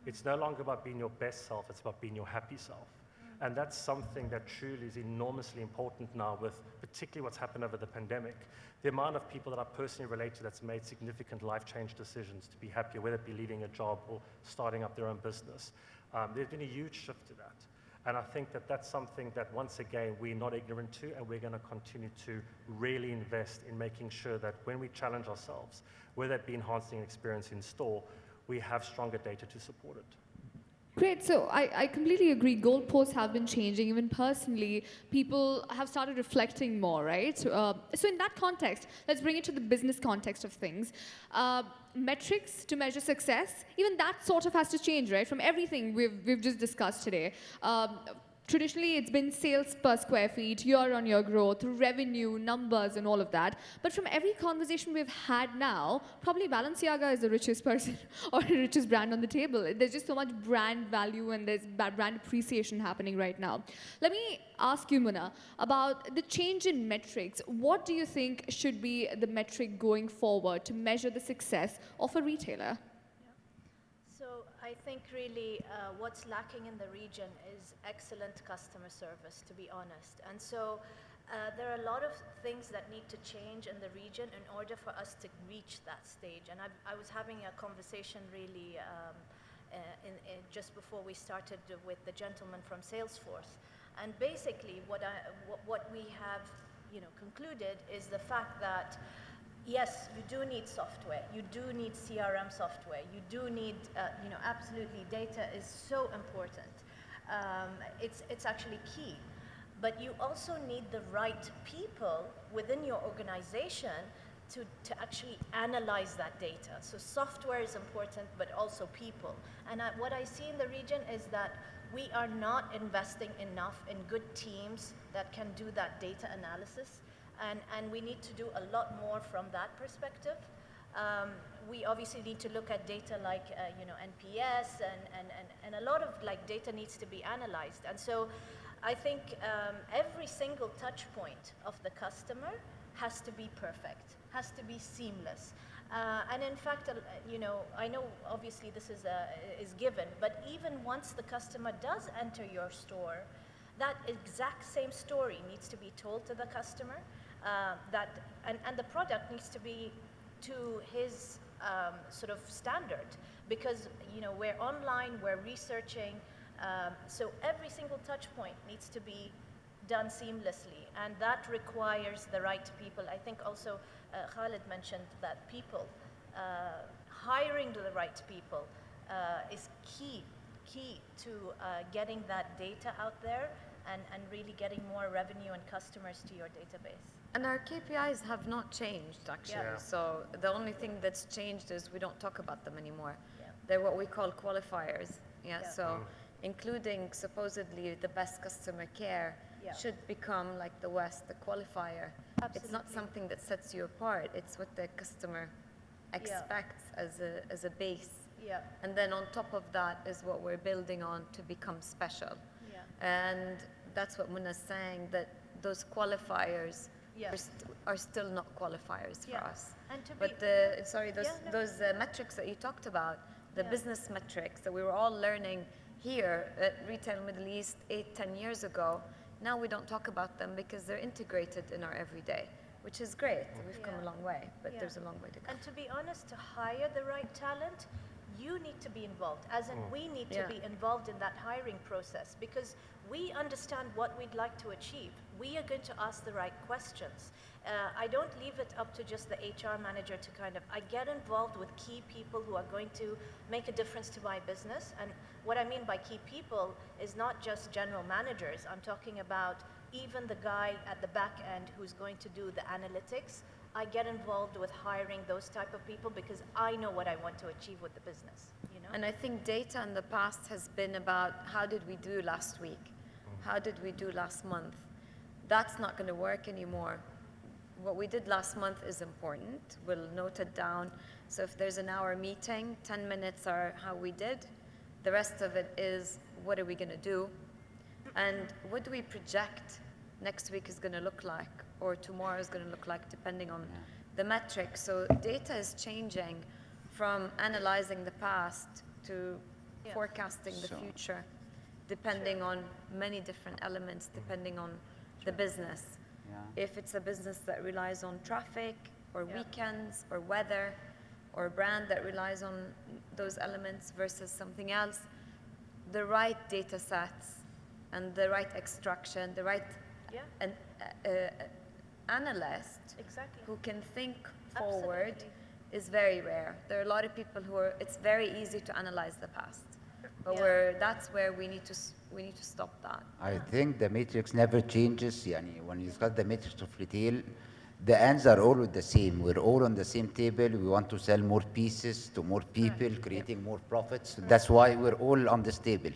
It's no longer about being your best self, it's about being your happy self. And that's something that truly is enormously important now with particularly what's happened over the pandemic. The amount of people that I personally relate to that's made significant life change decisions to be happier, whether it be leaving a job or starting up their own business. There's been a huge shift to that. And I think that that's something that, once again, we're not ignorant to, and we're going to continue to really invest in making sure that when we challenge ourselves, whether it be enhancing experience in store, we have stronger data to support it. Great. So I completely agree. Goalposts have been changing. Even personally, people have started reflecting more, right? So in that context, let's bring it to the business context of things. Metrics to measure success, even that sort of has to change, right? From everything we've just discussed today. Traditionally, it's been sales per square feet, year-on-year growth, revenue, numbers, and all of that. But from every conversation we've had now, probably Balenciaga is the richest person or the richest brand on the table. There's just so much brand value and there's brand appreciation happening right now. Let me ask you, Muna, about the change in metrics. What do you think should be the metric going forward to measure the success of a retailer? I think really what's lacking in the region is excellent customer service, to be honest. And so there are a lot of things that need to change in the region in order for us to reach that stage. And I was having a conversation really just before we started with the gentleman from Salesforce. And basically what we have concluded is the fact that yes, you do need software. You do need CRM software. You do need, absolutely, data is so important. It's actually key. But you also need the right people within your organization to actually analyze that data. So software is important, but also people. And what I see in the region is that we are not investing enough in good teams that can do that data analysis. And we need to do a lot more from that perspective. We obviously need to look at data like NPS and a lot of data needs to be analyzed. And so I think every single touch point of the customer has to be perfect, has to be seamless. And in fact, I know obviously this is given, but even once the customer does enter your store, that exact same story needs to be told to the customer. And the product needs to be to his sort of standard, because we're online, we're researching, so every single touch point needs to be done seamlessly, and that requires the right people. I think also Khalid mentioned that people, hiring the right people is key to getting that data out there and really getting more revenue and customers to your database. And our KPIs have not changed, actually. Yeah. So the only thing that's changed is we don't talk about them anymore. Yeah. They're what we call qualifiers. Yeah. So including supposedly the best customer care should become like the West, the qualifier. Absolutely. It's not something that sets you apart. It's what the customer expects as a base. Yeah. And then on top of that is what we're building on to become special. Yeah. And that's what Muna's saying, that those qualifiers Yeah. are still not qualifiers for us. And to But be, those metrics that you talked about, the Yeah. business metrics that we were all learning here at Retail Middle East 8-10 years ago, now we don't talk about them because they're integrated in our everyday, which is great. We've come a long way, but Yeah. there's a long way to go. And to be honest, to hire the right talent, you need to be involved, as in we need to Yeah. be involved in that hiring process, because we understand what we'd like to achieve. We are going to ask the right questions. I don't leave it up to just the HR manager to I get involved with key people who are going to make a difference to my business. And what I mean by key people is not just general managers. I'm talking about even the guy at the back end who's going to do the analytics. I get involved with hiring those type of people because I know what I want to achieve with the business, you know? And I think data in the past has been about how did we do last week? How did we do last month? That's not going to work anymore. What we did last month is important. We'll note it down. So if there's an hour meeting, 10 minutes are how we did. The rest of it is what are we going to do? And what do we project next week is going to look like, or tomorrow is going to look like, depending on the metrics. So data is changing from analyzing the past to forecasting the future, depending on many different elements, depending on the business. If it's a business that relies on traffic, or weekends, or weather, or a brand that relies on those elements versus something else, the right data sets and the right extraction, the right analyst who can think forward is very rare. There are a lot of people who are, it's very easy to analyze the past. But that's where we need to stop that. I think the matrix never changes. When you discuss the matrix of retail, the ends are always the same. We're all on the same table. We want to sell more pieces to more people, creating more profits. That's why we're all on this table.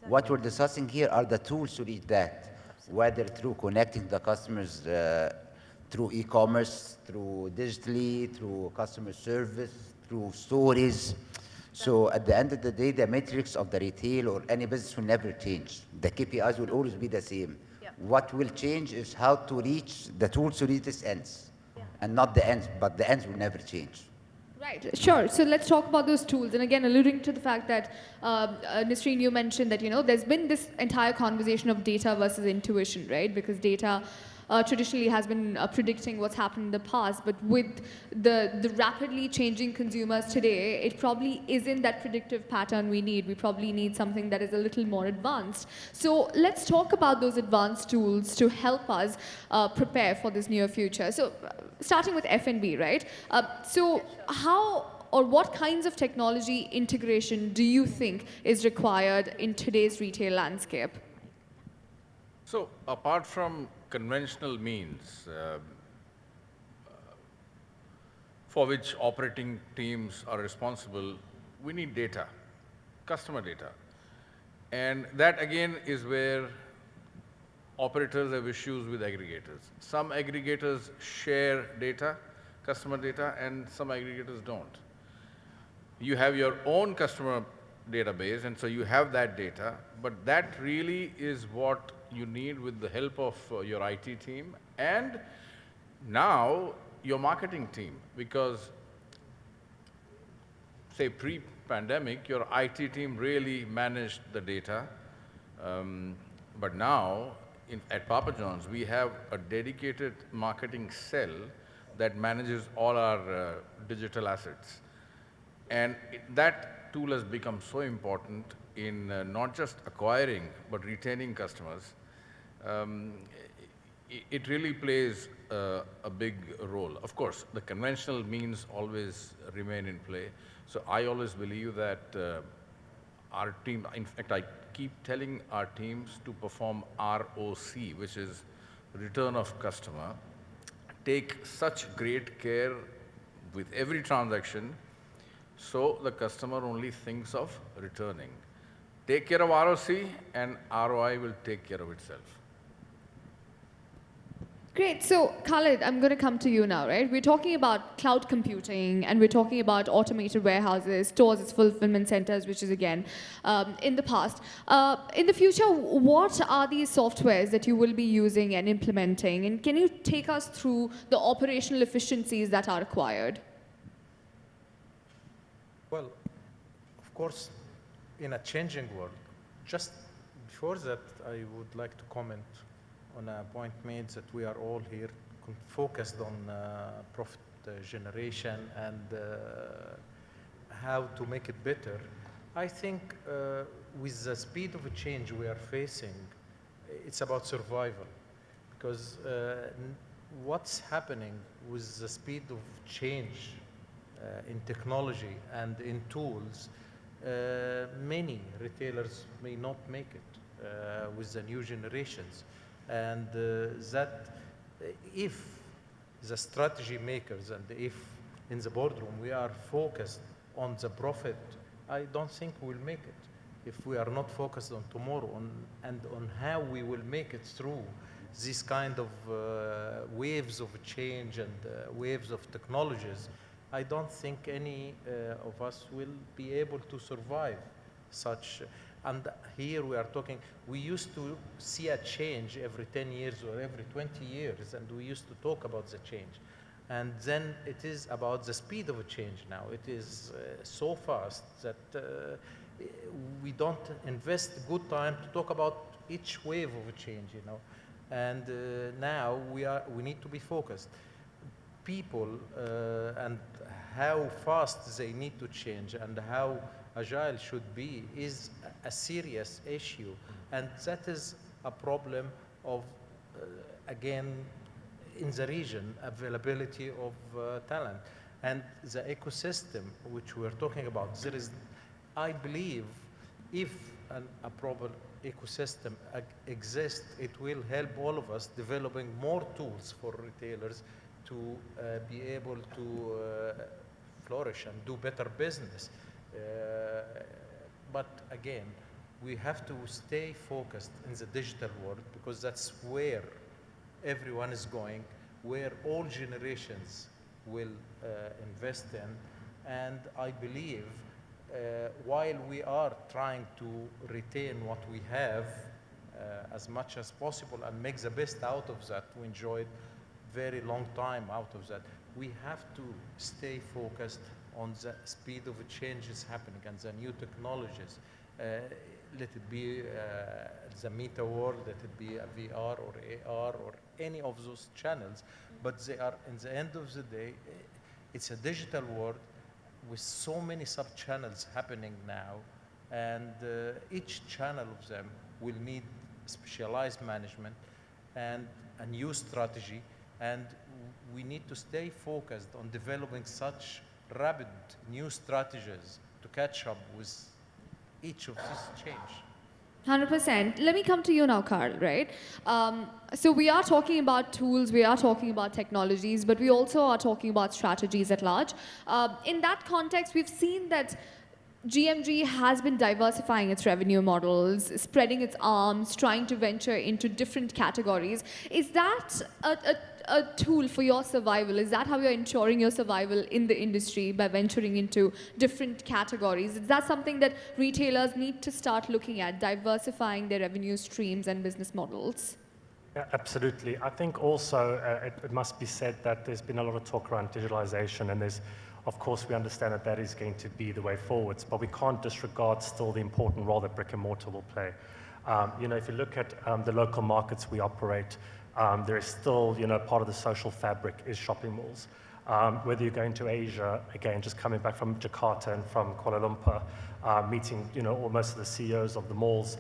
What we're discussing here are the tools to reach that, whether through connecting the customers through e-commerce, through digitally, through customer service, through stories. So at the end of the day, the metrics of the retail or any business will never change. The KPIs will always be the same. What will change is how to reach the tools to reach these ends. And not the ends, but the ends will never change. Right, sure. So let's talk about those tools. And again, alluding to the fact that, Nisreen, you mentioned that, there's been this entire conversation of data versus intuition, right? Because data traditionally has been predicting what's happened in the past, but with the rapidly changing consumers today, it probably isn't that predictive pattern we need. We probably need something that is a little more advanced. So let's talk about those advanced tools to help us prepare for this near future. So starting with F&B, right? So how or what kinds of technology integration do you think is required in today's retail landscape? So apart from conventional means for which operating teams are responsible, we need data, customer data. And that again is where operators have issues with aggregators. Some aggregators share data, customer data, and some aggregators don't. You have your own customer database, and so you have that data, but that really is what you need with the help of your IT team and now your marketing team, because say pre-pandemic, your IT team really managed the data, but now at Papa John's, we have a dedicated marketing cell that manages all our digital assets. And that tool has become so important in not just acquiring, but retaining customers. It really plays a big role. Of course, the conventional means always remain in play. So I always believe that our team, in fact, I keep telling our teams to perform ROC, which is return of customer. Take such great care with every transaction so the customer only thinks of returning. Take care of ROC and ROI will take care of itself. Great. So, Khalid, I'm going to come to you now, right? We're talking about cloud computing and we're talking about automated warehouses, stores as fulfillment centers, which is, again, in the past. In the future, what are these softwares that you will be using and implementing? And can you take us through the operational efficiencies that are required? Well, of course, in a changing world, just before that, I would like to comment on a point made that we are all here focused on profit generation and how to make it better. I think with the speed of a change we are facing, it's about survival. Because what's happening with the speed of change in technology and in tools, many retailers may not make it with the new generations. And that if the strategy makers and if in the boardroom we are focused on the profit, I don't think we'll make it. If we are not focused on tomorrow and on how we will make it through these kind of waves of change and waves of technologies, I don't think any of us will be able to survive such. And here we are talking, we used to see a change every 10 years or every 20 years, and we used to talk about the change. And then it is about the speed of a change now. It is so fast that we don't invest good time to talk about each wave of a change, you know. And now we need to be focused. People and how fast they need to change and how agile should be is a serious issue, and that is a problem of again in the region, availability of talent and the ecosystem which we're talking about. There is, I believe, if a proper ecosystem exists, it will help all of us developing more tools for retailers to be able to flourish and do better business. But again, we have to stay focused in the digital world because that's where everyone is going, where all generations will invest in. And I believe while we are trying to retain what we have as much as possible and make the best out of that, we enjoyed very long time out of that, we have to stay focused on the speed of the changes happening and the new technologies. Let it be the meta world, let it be a VR or AR or any of those channels, but they are, in the end of the day, it's a digital world with so many sub-channels happening now, and each channel of them will need specialized management and a new strategy, and we need to stay focused on developing such rapid new strategies to catch up with each of these change. 100%. Let me come to you now, Carl, right? So we are talking about tools, we are talking about technologies, but we also are talking about strategies at large. In that context, we've seen that GMG has been diversifying its revenue models, spreading its arms, trying to venture into different categories. Is that a tool for your survival? Is that how you're ensuring your survival in the industry, by venturing into different categories? Is that something that retailers need to start looking at, diversifying their revenue streams and business models? Yeah, absolutely. I think also it must be said that there's been a lot of talk around digitalization, and there's, of course, we understand that that is going to be the way forwards, but we can't disregard still the important role that brick and mortar will play. You know, if you look at the local markets we operate, there is still, you know, part of the social fabric is shopping malls. Whether you're going to Asia, again, just coming back from Jakarta and from Kuala Lumpur, meeting, you know, most of the CEOs of the malls,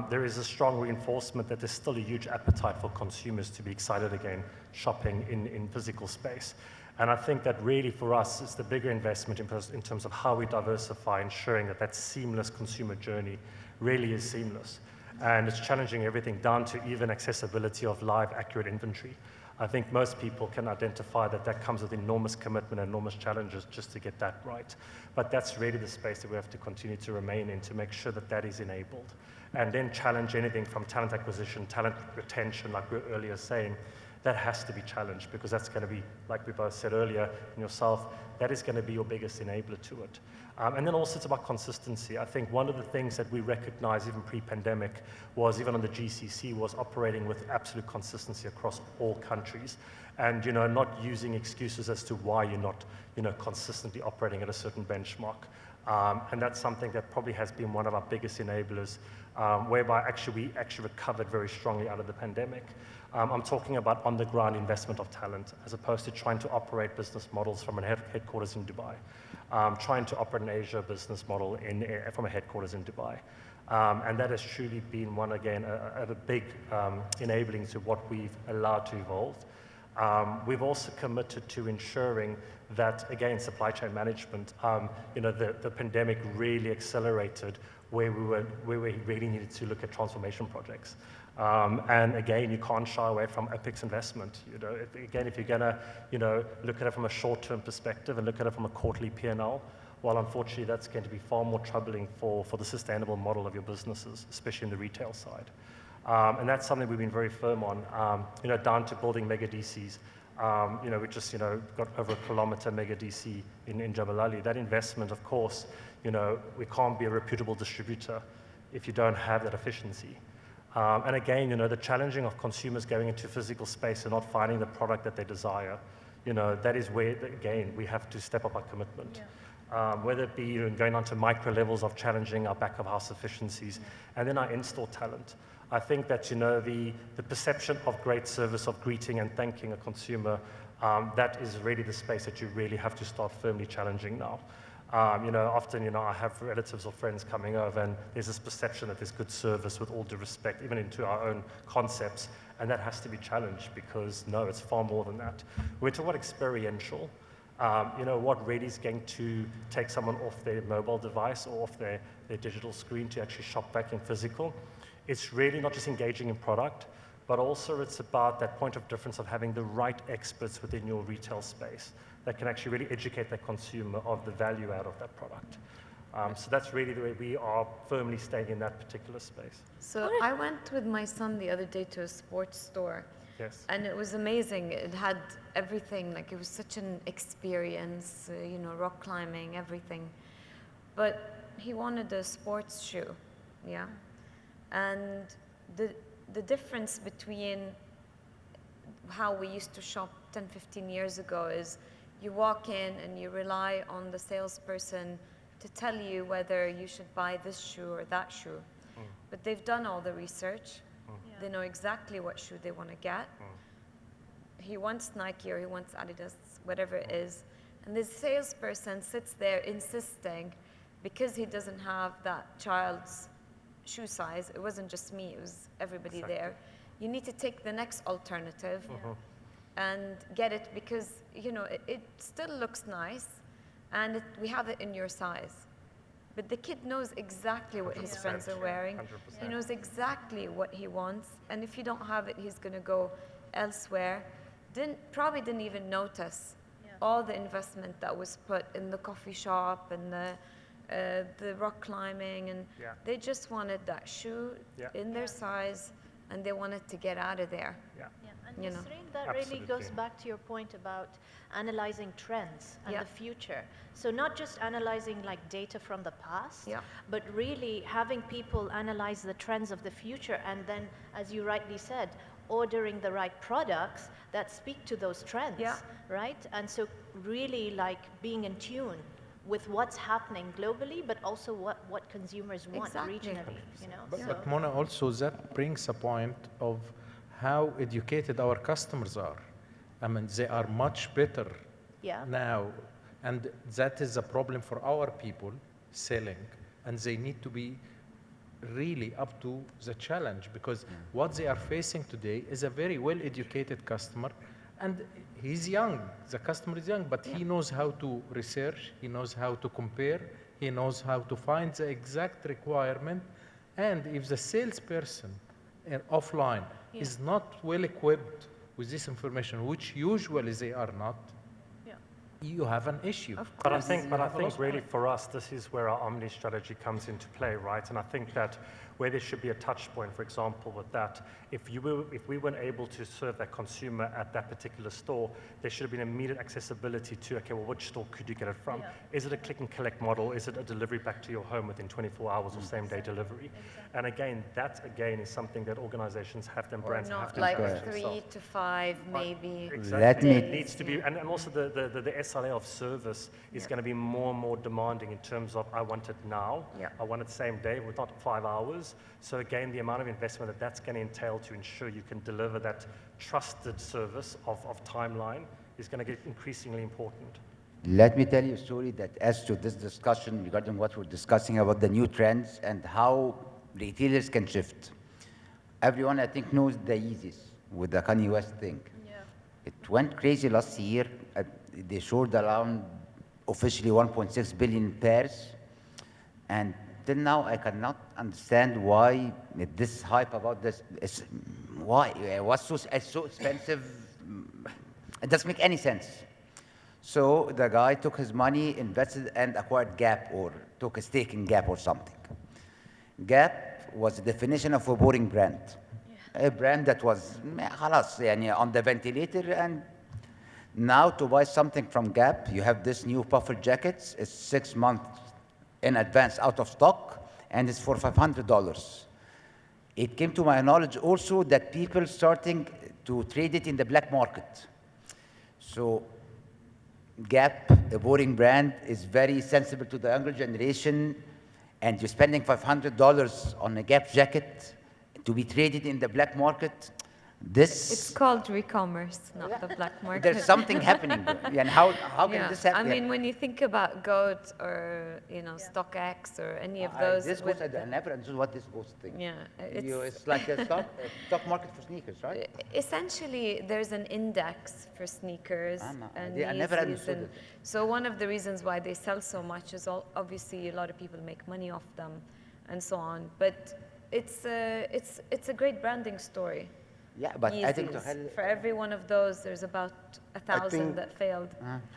there is a strong reinforcement that there's still a huge appetite for consumers to be excited again shopping in physical space. And I think that really for us, it's the bigger investment in terms of how we diversify, ensuring that that seamless consumer journey really is seamless. And it's challenging everything down to even accessibility of live, accurate inventory. I think most people can identify that that comes with enormous commitment and enormous challenges just to get that right. But that's really the space that we have to continue to remain in to make sure that that is enabled. And then challenge anything from talent acquisition, talent retention, like we were earlier saying, that has to be challenged, because that's going to be, like we both said earlier, and yourself, that is going to be your biggest enabler to it. And then also it's about consistency. I think one of the things that we recognize even pre-pandemic was, even on the GCC, was operating with absolute consistency across all countries, and not using excuses as to why you're not consistently operating at a certain benchmark. And that's something that probably has been one of our biggest enablers, whereby we actually recovered very strongly out of the pandemic. I'm talking about on-the-ground investment of talent, as opposed to trying to operate business models from a headquarters in Dubai, trying to operate an Asia business model from a headquarters in Dubai. And that has truly been one, again, of a big enabling to what we've allowed to evolve. We've also committed to ensuring that, again, supply chain management, the pandemic really accelerated where we really needed to look at transformation projects. And again, you can't shy away from OpEx investment. Again, if you're gonna, look at it from a short-term perspective and look at it from a quarterly P&L, well, unfortunately, that's going to be far more troubling for the sustainable model of your businesses, especially in the retail side. And that's something we've been very firm on, down to building mega DCs. We just, got over a kilometer mega DC in Jebel Ali. That investment, of course, we can't be a reputable distributor if you don't have that efficiency. And again, the challenging of consumers going into physical space and not finding the product that they desire, that is where, again, we have to step up our commitment. Yeah. Whether it be going on to micro levels of challenging our back of house efficiencies, and then our in-store talent. I think that, the perception of great service, of greeting and thanking a consumer, that is really the space that you really have to start firmly challenging now. Often, I have relatives or friends coming over, and there's this perception that there's good service, with all due respect, even into our own concepts, and that has to be challenged, because no, it's far more than that. We're talking about experiential. What really is going to take someone off their mobile device or off their digital screen to actually shop back in physical. It's really not just engaging in product, but also it's about that point of difference of having the right experts within your retail space that can actually really educate the consumer of the value out of that product. So that's really the way we are firmly staying in that particular space. So I went with my son the other day to a sports store. Yes. And it was amazing. It had everything, like it was such an experience, rock climbing, everything. But he wanted a sports shoe, yeah? And the difference between how we used to shop 10, 15 years ago is you walk in and you rely on the salesperson to tell you whether you should buy this shoe or that shoe. But they've done all the research. They know exactly what shoe they want to get. He wants Nike or he wants Adidas, whatever it is. And the salesperson sits there insisting, because he doesn't have that child's shoe size, it wasn't just me, it was everybody there. You need to take the next alternative and get it, because it still looks nice, and we have it in your size. But the kid knows exactly what his friends are wearing. 100%. He knows exactly what he wants, and if you don't have it, he's going to go elsewhere. Probably didn't even notice all the investment that was put in the coffee shop and the rock climbing, and they just wanted that shoe in their size, and they wanted to get out of there. And Yasreen, that really goes back to your point about analyzing trends and the future. So not just analyzing like data from the past, but really having people analyze the trends of the future, and then, as you rightly said, ordering the right products that speak to those trends, right? And so really like being in tune with what's happening globally, but also what consumers want regionally, But Mona, also that brings a point of how educated our customers are. I mean, they are much better now, and that is a problem for our people selling, and they need to be really up to the challenge, because what they are facing today is a very well-educated customer, and he's young, the customer is young, but he knows how to research, he knows how to compare, he knows how to find the exact requirement, and if the salesperson offline is not well equipped with this information, which usually they are not, you have an issue. But I think really for us, this is where our Omni strategy comes into play, right? And I think that where there should be a touch point, for example, with that. If we weren't able to serve that consumer at that particular store, there should have been immediate accessibility to, okay, well, which store could you get it from? Yeah. Is it a click and collect model? Is it a delivery back to your home within 24 hours or same day delivery? And again, that again is something that organizations have to, brands have to Like embrace 3 themselves. to 5, maybe. Exactly. Let me- It needs to be, and also the SLA of service is going to be more and more demanding in terms of I want it now, Yeah. I want it same day, with not 5 hours. So again, the amount of investment that that's going to entail to ensure you can deliver that trusted service of timeline is going to get increasingly important. Let me tell you a story that as to this discussion regarding what we're discussing about the new trends and how retailers can shift. Everyone, I think, knows the Yeezys with the Kanye West thing. Yeah. It went crazy last year. They showed around officially 1.6 billion pairs. And till now, I cannot understand why this hype about this is, why? What's it's so expensive? It doesn't make any sense. So the guy took his money, invested, and acquired Gap, or took a stake in Gap or something. Gap was the definition of a boring brand. A brand that was خلاص, يعني on the ventilator, and now to buy something from Gap, you have this new puffer jackets. It's 6 months in advance out of stock, and it's for $500. It came to my knowledge also that people starting to trade it in the black market. So Gap, a boring brand, is very sensible to the younger generation, and you're spending $500 on a Gap jacket to be traded in the black market. It's called re-commerce, not the black market. There's something happening there. And how can Yeah. this happen? I mean, when you think about Goat or StockX or any of those, This with goes, I never understood what this Ghost thing. yeah, It's like a stock market for sneakers, right? essentially there's an index for sneakers and I never Yeezys, understood and it. so one of the reasons why they sell so much is obviously a lot of people make money off them and so on. But it's a great branding story. Yeah, but I think Yeezys. For every one of those, there's about 1,000 that failed.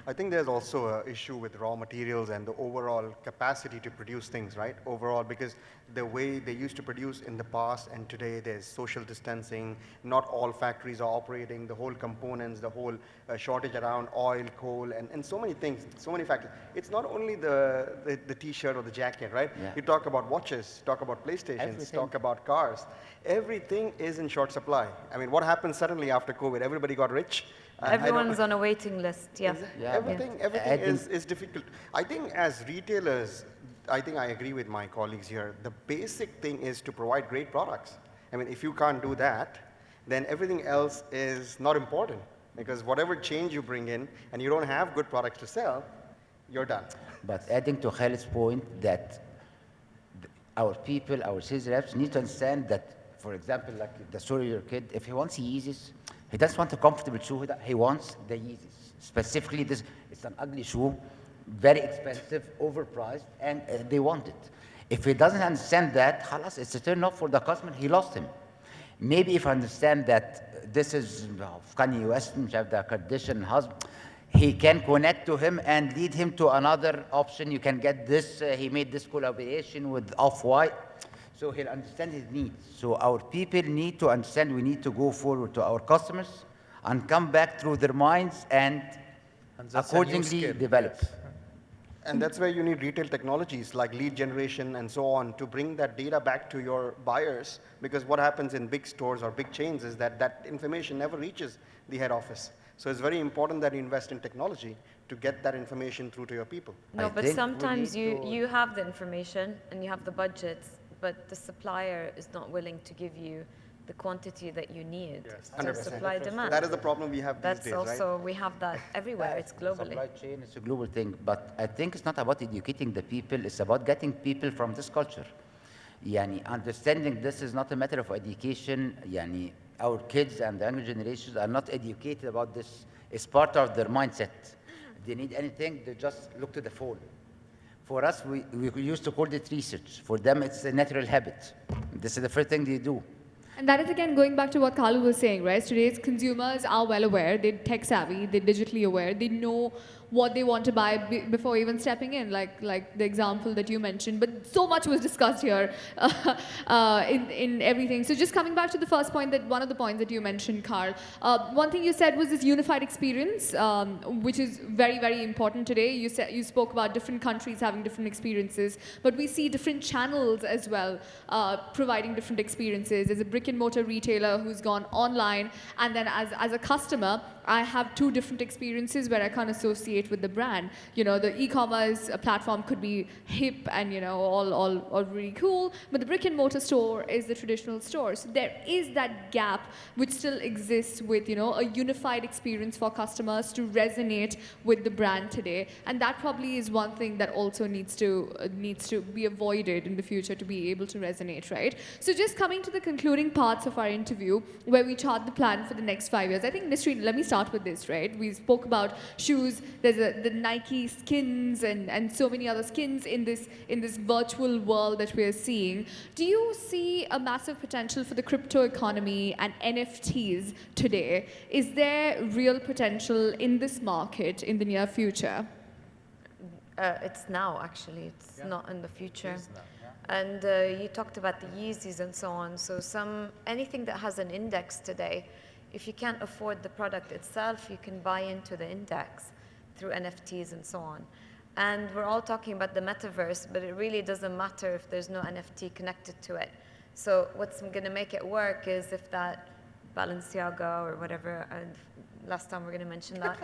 I think there's also an issue with raw materials and the overall capacity to produce things, right? Overall, because the way they used to produce in the past and today, there's social distancing. Not all factories are operating. The whole components, the whole shortage around oil, coal, and so many things, so many factors. It's not only the T-shirt or the jacket, right? Yeah. You talk about watches, talk about PlayStations, Everything. talk about cars. Everything is in short supply. I mean, what happened suddenly after COVID? Everybody got rich. Everyone's on a waiting list, yeah. Yeah, Everything I think- is difficult. I think as retailers, I think I agree with my colleagues here. The basic thing is to provide great products. I mean, if you can't do that, then everything else is not important, because whatever change you bring in and you don't have good products to sell, you're done. But adding to Khalid's point that our people, our sales reps need to understand that, for example, like the story of your kid, if he wants Yeezys, he doesn't want a comfortable shoe, he wants the Yeezys. Specifically, this, it's an ugly shoe, very expensive, overpriced, and they want it. If he doesn't understand that, خلاص, it's a turn off for the customer, he lost him. Maybe if I understand that this is Kanye West, مش عارف the Kardashian husband, he can connect to him and lead him to another option. You can get this, he made this collaboration with Off-White, so he'll understand his needs. So our people need to understand we need to go forward to our customers and come back through their minds and that's a new accordingly skill, develop. yes. And that's where you need retail technologies like lead generation and so on to bring that data back to your buyers, because what happens in big stores or big chains is that that information never reaches the head office. So it's very important that you invest in technology to get that information through to your people. No, I but think we sometimes need to- you have the information and you have the budgets, but the supplier is not willing to give you the quantity that you need. Yes. So 100%. supply demand. That is the problem we have these That's days, right? also, we have that everywhere, it's globally. Supply chain is a global thing, but I think it's not about educating the people, it's about getting people from this culture. Yani, understanding this is not a matter of education. Yani, our kids and the younger generations are not educated about this. It's part of their mindset. If they need anything, they just look to the phone. For us, we used to call it research. For them, it's a natural habit. This is the first thing they do. And that is again going back to what Kalu was saying, right? Today's consumers are well aware, they're tech savvy, they're digitally aware, they know what they want to buy before even stepping in, like the example that you mentioned. But so much was discussed here in everything. So just coming back to the first point, that one of the points that you mentioned, Carl, one thing you said was this unified experience, which is very, very important today. You spoke about different countries having different experiences, but we see different channels as well providing different experiences. As a brick and mortar retailer who's gone online, and then as a customer, I have two different experiences where I can't associate with the brand. You know, the e-commerce platform could be hip and, you know, all really cool, but the brick and mortar store is the traditional store. So there is that gap which still exists with, you know, a unified experience for customers to resonate with the brand today. And that probably is one thing that also needs to be avoided in the future to be able to resonate, right? So just coming to the concluding parts of our interview, where we chart the plan for the next 5 years. I think, Nisreen, let me start with this, right? We spoke about shoes. There's the Nike skins and so many other skins in this virtual world that we're seeing. Do you see a massive potential for the crypto economy and NFTs today? Is there real potential in this market in the near future? It's now, actually. It's not in the future. And you talked about the Yeezys and so on. So anything that has an index today, if you can't afford the product itself, you can buy into the index through NFTs and so on. And we're all talking about the metaverse, but it really doesn't matter if there's no NFT connected to it. So what's going to make it work is if that Balenciaga or whatever, and last time we're going to mention that,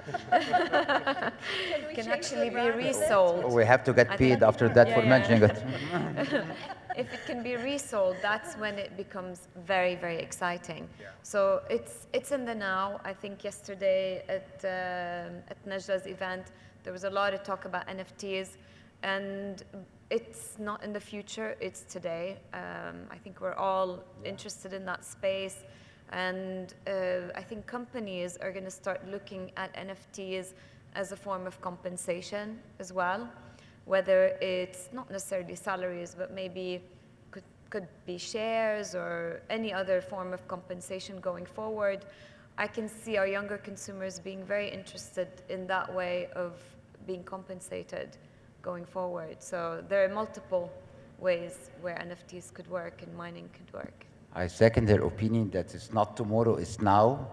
can actually be resold. We have to get paid after that for mentioning it. If it can be resold, that's when it becomes very, very exciting. Yeah. So it's in the now. I think yesterday at Najda's event, there was a lot of talk about NFTs, and it's not in the future, it's today. I think we're all interested in that space, and I think companies are going to start looking at NFTs as a form of compensation as well. Whether it's not necessarily salaries, but maybe could be shares or any other form of compensation going forward. I can see our younger consumers being very interested in that way of being compensated going forward. So there are multiple ways where NFTs could work and mining could work. I second their opinion that it's not tomorrow, it's now.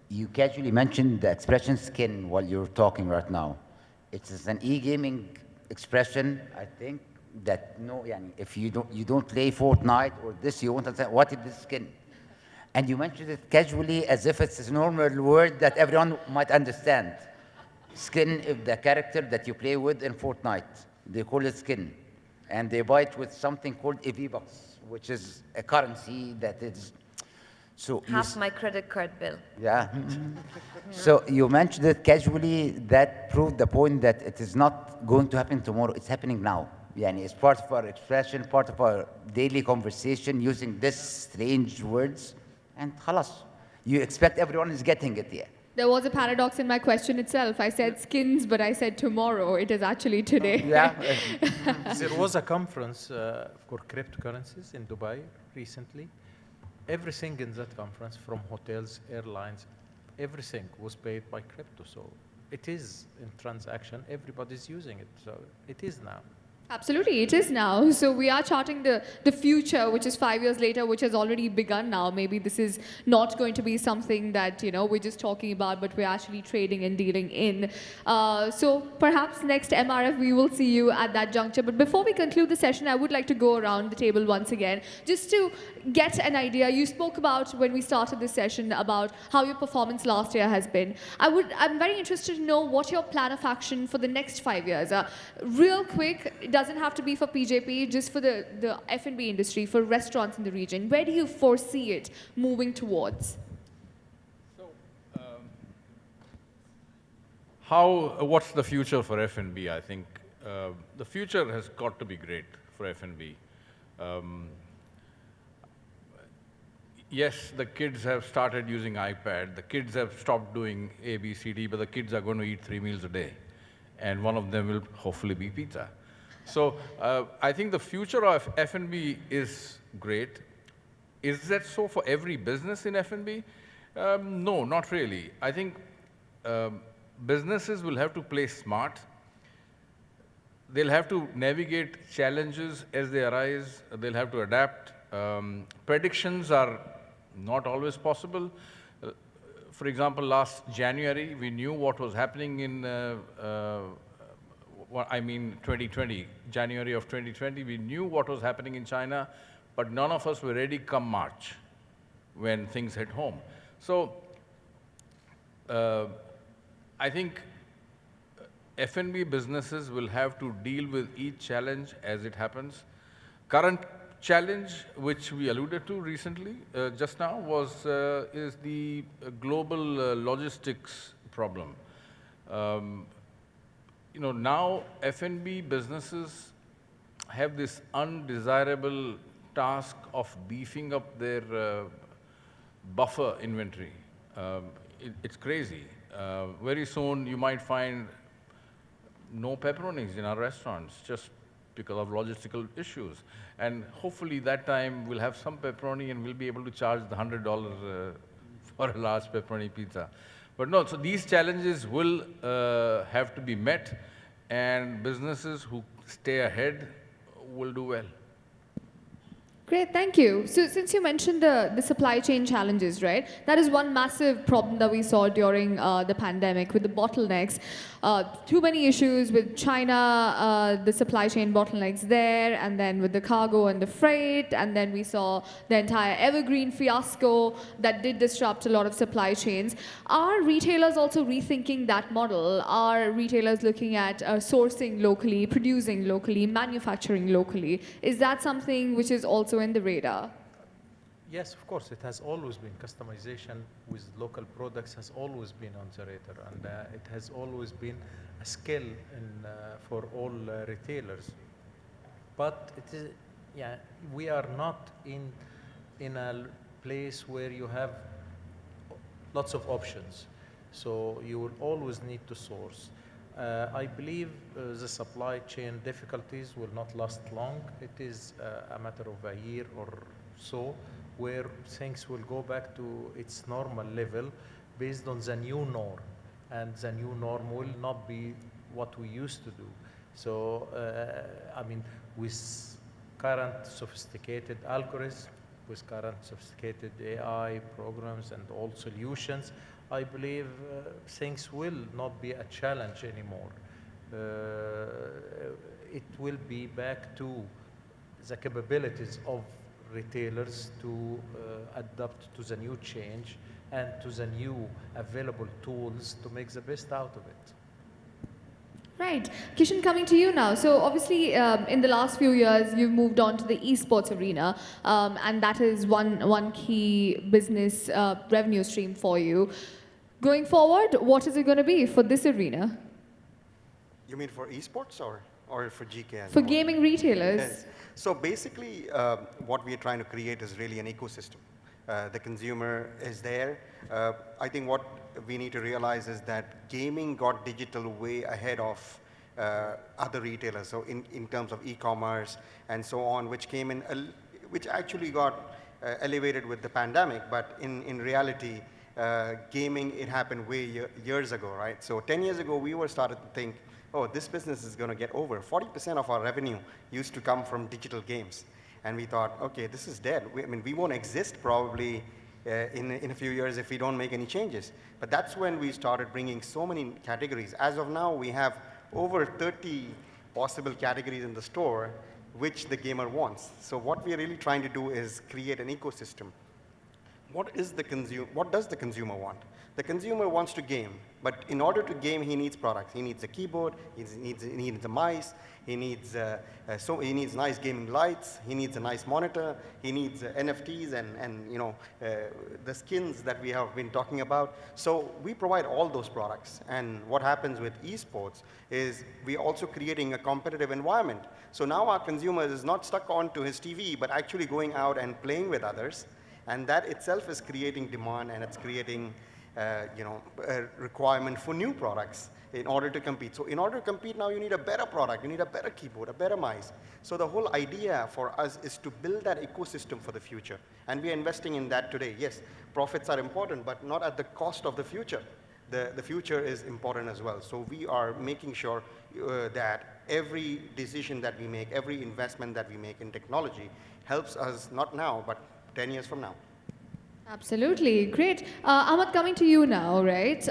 You casually mentioned the expression skin while you're talking right now. It's an e-gaming expression, I think, that if you don't play Fortnite or this, you won't understand what is this skin. And you mentioned it casually as if it's a normal word that everyone might understand. Skin is the character that you play with in Fortnite. They call it skin. And they buy it with something called V-Bucks, which is a currency that is... So half my credit card bill. Yeah. So you mentioned it casually. That proved the point that it is not going to happen tomorrow. It's happening now. It's part of our expression, part of our daily conversation, using these strange words. And khalas. You expect everyone is getting it here. There was a paradox in my question itself. I said skins, but I said tomorrow. It is actually today. Yeah. There was a conference for cryptocurrencies in Dubai recently. Everything in that conference, from hotels, airlines, everything was paid by crypto. So it is in transaction. Everybody's using it. So it is now. Absolutely, it is now. So we are charting the future, which is 5 years later, which has already begun now. Maybe this is not going to be something that, we're just talking about, but we're actually trading and dealing in. So perhaps next MRF, we will see you at that juncture. But before we conclude the session, I would like to go around the table once again, just to get an idea. You spoke about, when we started this session, about how your performance last year has been. I'm very interested to know what your plan of action for the next 5 years are. Real quick, doesn't have to be for PJP, just for the F&B industry, for restaurants in the region. Where do you foresee it moving towards? So, what's the future for F&B? I think the future has got to be great for F&B. Yes, the kids have started using iPad. The kids have stopped doing A, B, C, D, but the kids are going to eat 3 meals a day. And one of them will hopefully be pizza. So I think the future of F&B is great. Is that so for every business in F&B? No, not really. I think businesses will have to play smart. They'll have to navigate challenges as they arise. They'll have to adapt. Predictions are not always possible. For example, last January, we knew what was happening in 2020, January of 2020, we knew what was happening in China, but none of us were ready come March when things hit home. So I think F&B businesses will have to deal with each challenge as it happens. Current challenge, which we alluded to recently, just now, is the global logistics problem. Now F&B businesses have this undesirable task of beefing up their buffer inventory. It's crazy. Very soon you might find no pepperonis in our restaurants just because of logistical issues. And hopefully that time we'll have some pepperoni and we'll be able to charge the $100 for a large pepperoni pizza. But no, so these challenges will have to be met, and businesses who stay ahead will do well. Great, thank you. So since you mentioned the supply chain challenges, right? That is one massive problem that we saw during the pandemic with the bottlenecks. Too many issues with China, the supply chain bottlenecks there, and then with the cargo and the freight, and then we saw the entire Evergreen fiasco that did disrupt a lot of supply chains. Are retailers also rethinking that model? Are retailers looking at sourcing locally, producing locally, manufacturing locally? Is that something which is also in the radar? Yes, of course, it has always been customization with local products has always been on the radar, and it has always been a skill for all retailers. But it is, we are not in a place where you have lots of options, so you will always need to source. I believe the supply chain difficulties will not last long. It is a matter of a year or so where things will go back to its normal level based on the new norm. And the new norm will not be what we used to do. So, with current sophisticated algorithms, with current sophisticated AI programs and all solutions, I believe things will not be a challenge anymore. It will be back to the capabilities of retailers to adapt to the new change and to the new available tools to make the best out of it. Right. Kishan, coming to you now. So obviously, in the last few years, you've moved on to the esports arena, and that is one key business revenue stream for you. Going forward, what is it going to be for this arena? You mean for esports or for GK as For well? gaming retailers. Yes. So basically, what we are trying to create is really an ecosystem. The consumer is there. I think what we need to realize is that gaming got digital way ahead of other retailers. So in terms of e-commerce and so on, which came in, which actually got elevated with the pandemic. But in reality, gaming, it happened way years ago, right? So 10 years ago, we were started to think, oh, this business is going to get over. 40% of our revenue used to come from digital games. And we thought, okay, this is dead. We won't exist probably in a few years if we don't make any changes. But that's when we started bringing so many categories. As of now, we have over 30 possible categories in the store which the gamer wants. So what we're really trying to do is create an ecosystem. What does the consumer want? The consumer wants to game, but in order to game, he needs products. He needs a keyboard, he needs a mice, he needs nice gaming lights, he needs a nice monitor, he needs NFTs and the skins that we have been talking about. So we provide all those products. And what happens with esports is we're also creating a competitive environment. So now our consumer is not stuck onto his TV, but actually going out and playing with others. And that itself is creating demand, and it's creating requirement for new products in order to compete. So in order to compete now, you need a better product, you need a better keyboard, a better mouse. So the whole idea for us is to build that ecosystem for the future. And we are investing in that today. Yes, profits are important, but not at the cost of the future. The future is important as well. So we are making sure that every decision that we make, every investment that we make in technology helps us not now, but 10 years from now. Absolutely, great. Ahmad, coming to you now, right?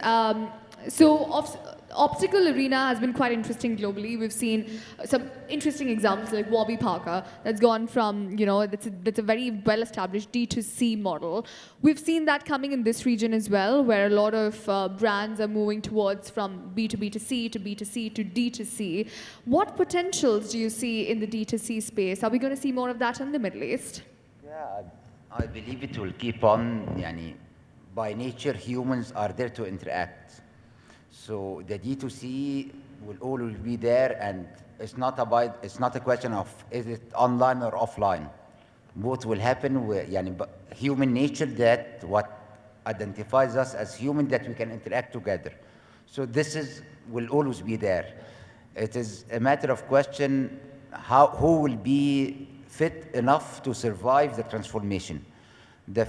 Optical arena has been quite interesting globally. We've seen some interesting examples like Warby Parker that's gone from, that's a very well-established D2C model. We've seen that coming in this region as well, where a lot of brands are moving towards from B2B2C to B2C to D2C. What potentials do you see in the D2C space? Are we going to see more of that in the Middle East? Yeah, I believe it will keep on. By nature, humans are there to interact. So the D2C will always be there, and it's not a question of is it online or offline. Both will happen. But human nature, that what identifies us as human, that we can interact together. So will always be there. It is a matter of question who will be fit enough to survive the transformation. The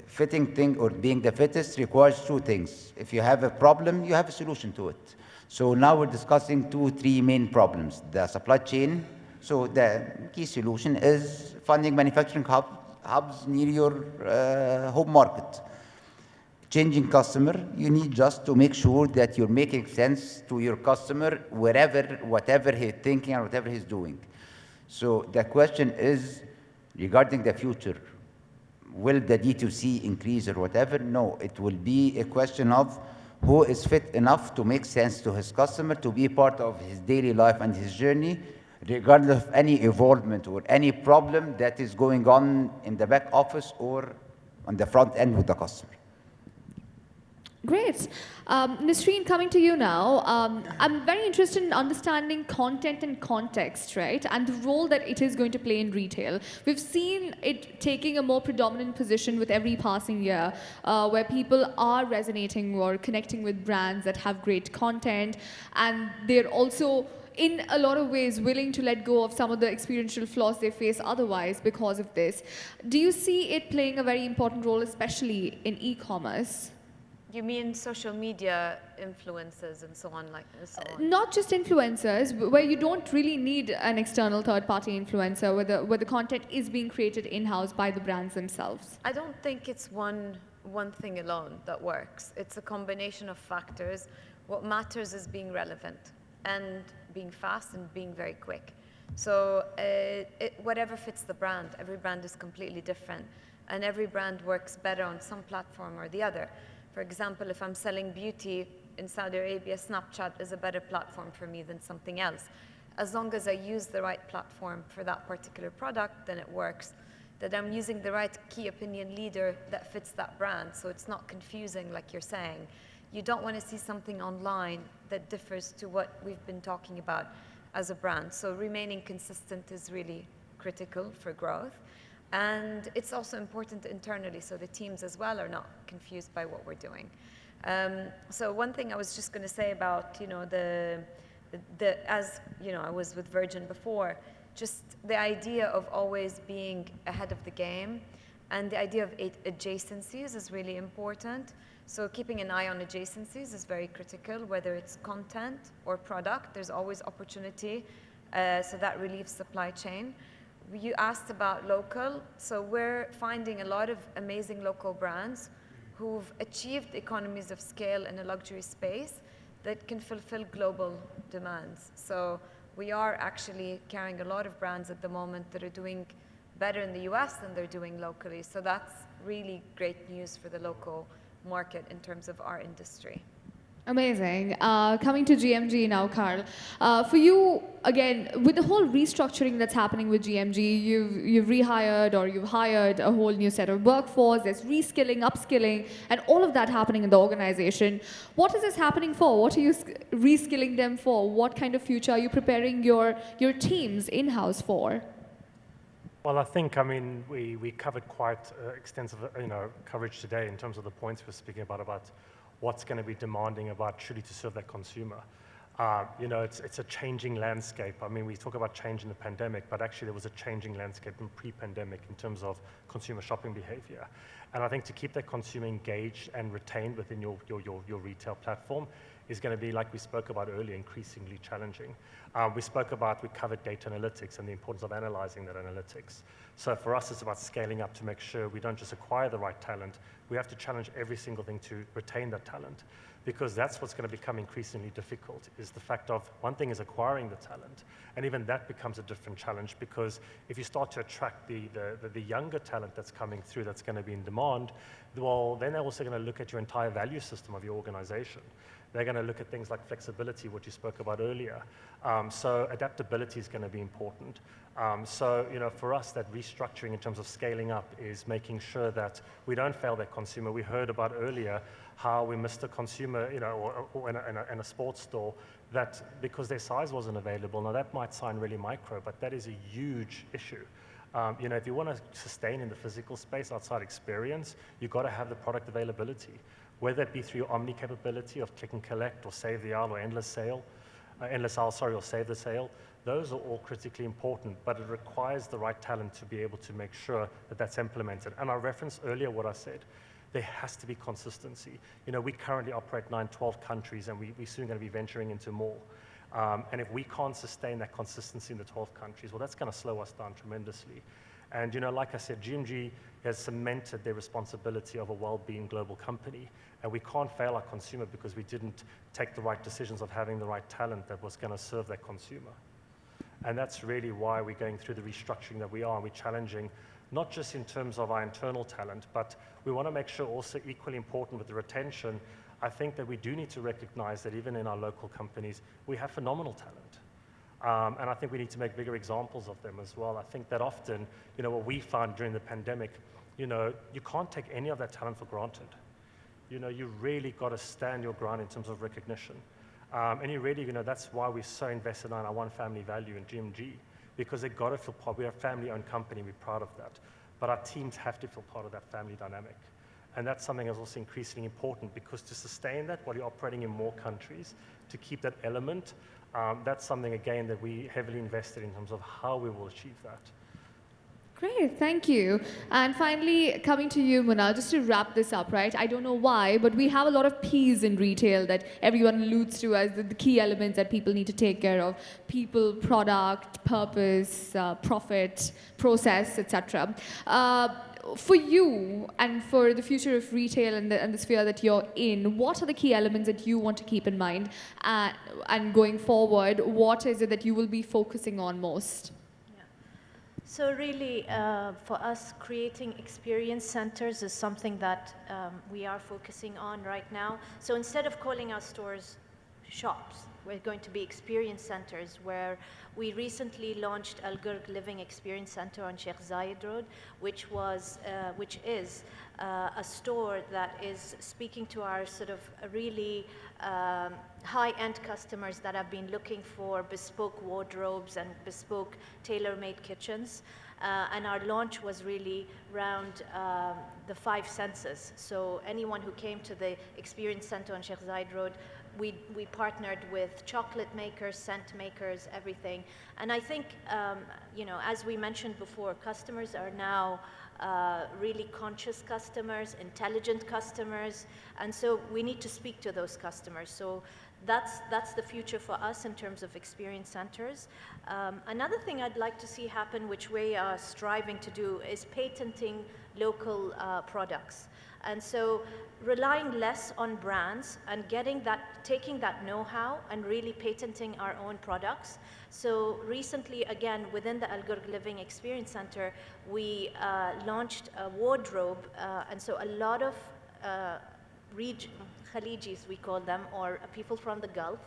fitting thing or being the fittest requires two things. If you have a problem, you have a solution to it. So now we're discussing 3 main problems. The supply chain. So the key solution is finding manufacturing hubs near your home market. Changing customer, you need just to make sure that you're making sense to your customer whatever he's thinking and whatever he's doing. So the question is, regarding the future, will the D2C increase or whatever? No, it will be a question of who is fit enough to make sense to his customer, to be part of his daily life and his journey, regardless of any involvement or any problem that is going on in the back office or on the front end with the customer. Great. Nisreen, coming to you now. I'm very interested in understanding content and context, right? And the role that it is going to play in retail. We've seen it taking a more predominant position with every passing year, where people are resonating or connecting with brands that have great content, and they're also in a lot of ways willing to let go of some of the experiential flaws they face otherwise because of this. Do you see it playing a very important role, especially in e-commerce? You mean social media influencers and so on, Not just influencers, where you don't really need an external third-party influencer, where the content is being created in-house by the brands themselves. I don't think it's one thing alone that works. It's a combination of factors. What matters is being relevant and being fast and being very quick. So whatever fits the brand, every brand is completely different, and every brand works better on some platform or the other. For example, if I'm selling beauty in Saudi Arabia, Snapchat is a better platform for me than something else. As long as I use the right platform for that particular product, then it works. That I'm using the right key opinion leader that fits that brand, so it's not confusing like you're saying. You don't want to see something online that differs to what we've been talking about as a brand. So remaining consistent is really critical for growth. And it's also important internally, so the teams as well are not confused by what we're doing. So one thing I was just going to say about, I was with Virgin before, just the idea of always being ahead of the game, and the idea of adjacencies is really important. So keeping an eye on adjacencies is very critical, whether it's content or product. There's always opportunity, so that relieves supply chain. You asked about local, so we're finding a lot of amazing local brands who've achieved economies of scale in a luxury space that can fulfill global demands. So we are actually carrying a lot of brands at the moment that are doing better in the US than they're doing locally. So that's really great news for the local market in terms of our industry. Amazing. Coming to GMG now, Carl. For you, again, with the whole restructuring that's happening with GMG, you've rehired or you've hired a whole new set of workforce, there's reskilling, upskilling, and all of that happening in the organization. What is this happening for? What are you reskilling them for? What kind of future are you preparing your teams in-house for? Well, I think, I mean, we covered quite extensive, coverage today in terms of the points we're speaking about what's going to be demanding about truly to serve that consumer. It's a changing landscape. I mean, we talk about change in the pandemic, but actually there was a changing landscape in pre-pandemic in terms of consumer shopping behavior. And I think to keep that consumer engaged and retained within your retail platform is going to be, like we spoke about earlier, increasingly challenging. We covered data analytics and the importance of analyzing that analytics. So for us, it's about scaling up to make sure we don't just acquire the right talent, we have to challenge every single thing to retain that talent, because that's what's going to become increasingly difficult, is the fact of, one thing is acquiring the talent, and even that becomes a different challenge, because if you start to attract the younger talent that's coming through that's going to be in demand, well, then they're also going to look at your entire value system of your organization. They're going to look at things like flexibility, what you spoke about earlier. So adaptability is going to be important. For us, that restructuring in terms of scaling up is making sure that we don't fail that consumer. We heard about earlier how we missed a consumer, or in a sports store, that because their size wasn't available. Now that might sound really micro, but that is a huge issue. If you want to sustain in the physical space outside experience, you've got to have the product availability, whether it be through your omni capability of click and collect or save the aisle or endless aisle, or save the sale. Those are all critically important, but it requires the right talent to be able to make sure that that's implemented. And I referenced earlier what I said. There has to be consistency. We currently operate 9, 12 countries, and we're soon going to be venturing into more. And if we can't sustain that consistency in the 12 countries, well, that's going to slow us down tremendously. And like I said, GMG has cemented their responsibility of a well-being global company, and we can't fail our consumer because we didn't take the right decisions of having the right talent that was going to serve that consumer. And that's really why we're going through the restructuring that we are. We're challenging not just in terms of our internal talent, but we want to make sure also equally important with the retention. I think that we do need to recognize that even in our local companies, we have phenomenal talent. And I think we need to make bigger examples of them as well. I think that often, what we found during the pandemic, you can't take any of that talent for granted. You really got to stand your ground in terms of recognition. And you really, that's why we're so invested in our one family value in GMG, because they've got to feel part. We're a family-owned company, we're proud of that. But our teams have to feel part of that family dynamic. And that's something that's also increasingly important, because to sustain that while you're operating in more countries, to keep that element, that's something, again, that we heavily invested in terms of how we will achieve that. Great, thank you. And finally, coming to you, Muna, just to wrap this up, right? I don't know why, but we have a lot of P's in retail that everyone alludes to as the key elements that people need to take care of: people, product, purpose, profit, process, etc. For you and for the future of retail and the sphere that you're in, what are the key elements that you want to keep in mind? And going forward, what is it that you will be focusing on most? So really, for us, creating experience centers is something that we are focusing on right now. So instead of calling our stores shops, we're going to be experience centers, where we recently launched Al Ghurq Living Experience Center on Sheikh Zayed Road, which is a store that is speaking to our sort of really high-end customers that have been looking for bespoke wardrobes and bespoke tailor-made kitchens. And our launch was really around the 5 senses. So anyone who came to the Experience Center on Sheikh Zayed Road, we partnered with chocolate makers, scent makers, everything. And I think, as we mentioned before, customers are now really conscious customers, intelligent customers, and so we need to speak to those customers. So that's the future for us in terms of experience centers. Another thing I'd like to see happen, which we are striving to do, is patenting local products. And so relying less on brands and taking that know-how and really patenting our own products. So recently, again, within the Al Ghurq Living Experience Center, we launched a wardrobe, and so a lot of Khalijis, we call them, or people from the Gulf,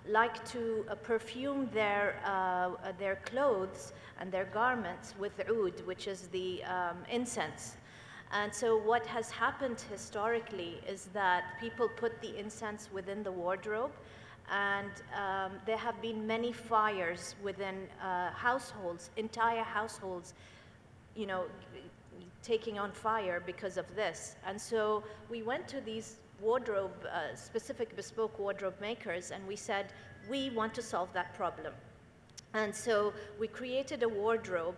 like to perfume their clothes and their garments with oud, which is the incense. And so what has happened historically is that people put the incense within the wardrobe, And there have been many fires within households, entire households, you know, taking on fire because of this. And so we went to these wardrobe, specific bespoke wardrobe makers, and we said, we want to solve that problem. And so we created a wardrobe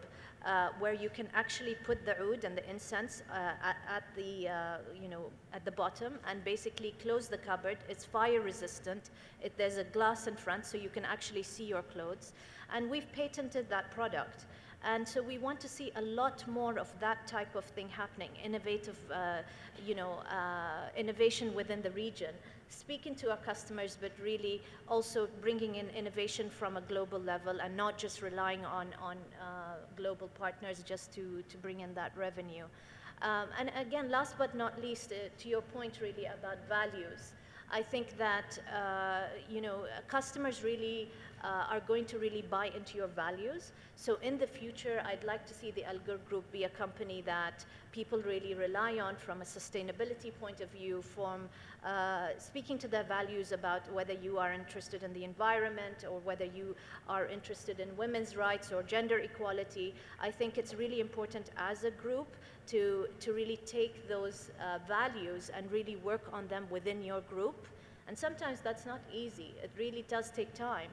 where you can actually put the oud and the incense at the, at the bottom, and basically close the cupboard. It's fire resistant. There's a glass in front, so you can actually see your clothes. And we've patented that product. And so we want to see a lot more of that type of thing happening, innovative, innovation within the region, speaking to our customers, but really also bringing in innovation from a global level and not just relying on global partners just to bring in that revenue. And again, last but not least, to your point really about values, I think that customers really are going to really buy into your values. So in the future, I'd like to see the Algur Group be a company that people really rely on from a sustainability point of view, from speaking to their values about whether you are interested in the environment or whether you are interested in women's rights or gender equality. I think it's really important as a group to really take those values and really work on them within your group. And sometimes that's not easy. It really does take time.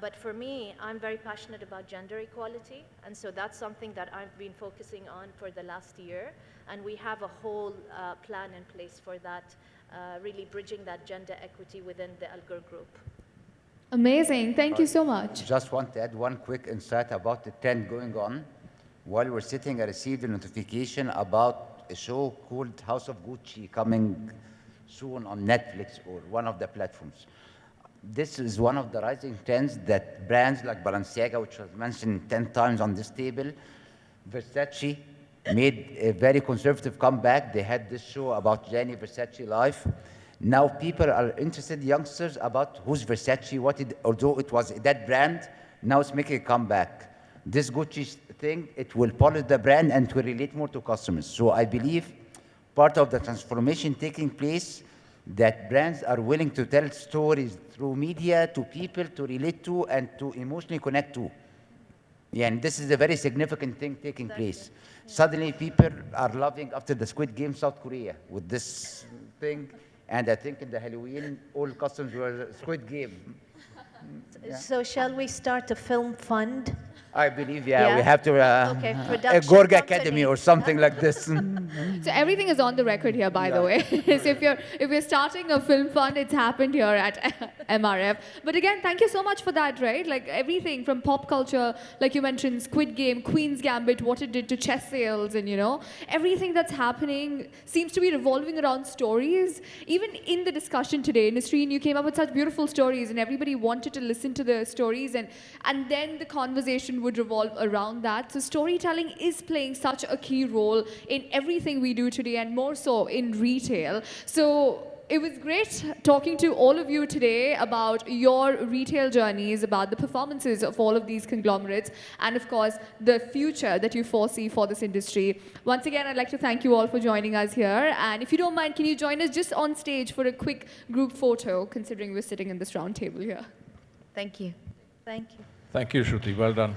But for me, I'm very passionate about gender equality, and so that's something that I've been focusing on for the last year, and we have a whole plan in place for that, really bridging that gender equity within the Algur Group. Amazing. Thank you so much. Just want to add one quick insight about the trend going on. While we're sitting, I received a notification about a show called House of Gucci coming soon on Netflix or one of the platforms. This is one of the rising trends that brands like Balenciaga, which was mentioned 10 times on this table, Versace made a very conservative comeback. They had this show about Gianni Versace life. Now people are interested, youngsters, about who's Versace, although it was that brand, now it's making a comeback. This Gucci thing, it will polish the brand and will relate more to customers. So I believe part of the transformation taking place, that brands are willing to tell stories through media to people to relate to and to emotionally connect to. Yeah, and this is a very significant thing taking place. Yeah. Suddenly people are loving, after the Squid Game, South Korea with this thing, and I think in the Halloween, all customs were Squid Game. Yeah. So shall we start a film fund? I believe, we have to, a Gorga Academy or something like this. So everything is on the record here, by the way. So if you're starting a film fund, it's happened here at MRF. But again, thank you so much for that, right? Like everything from pop culture, like you mentioned, Squid Game, Queen's Gambit, what it did to chess sales, and everything that's happening seems to be revolving around stories. Even in the discussion today, Nasreen, you came up with such beautiful stories, and everybody wanted to listen to the stories, and then the conversation would revolve around that. So storytelling is playing such a key role in everything we do today, and more so in retail. So it was great talking to all of you today about your retail journeys, about the performances of all of these conglomerates, and of course, the future that you foresee for this industry. Once again, I'd like to thank you all for joining us here. And if you don't mind, can you join us just on stage for a quick group photo, considering we're sitting in this round table here? Thank you. Thank you. Thank you, Shruti. Well done.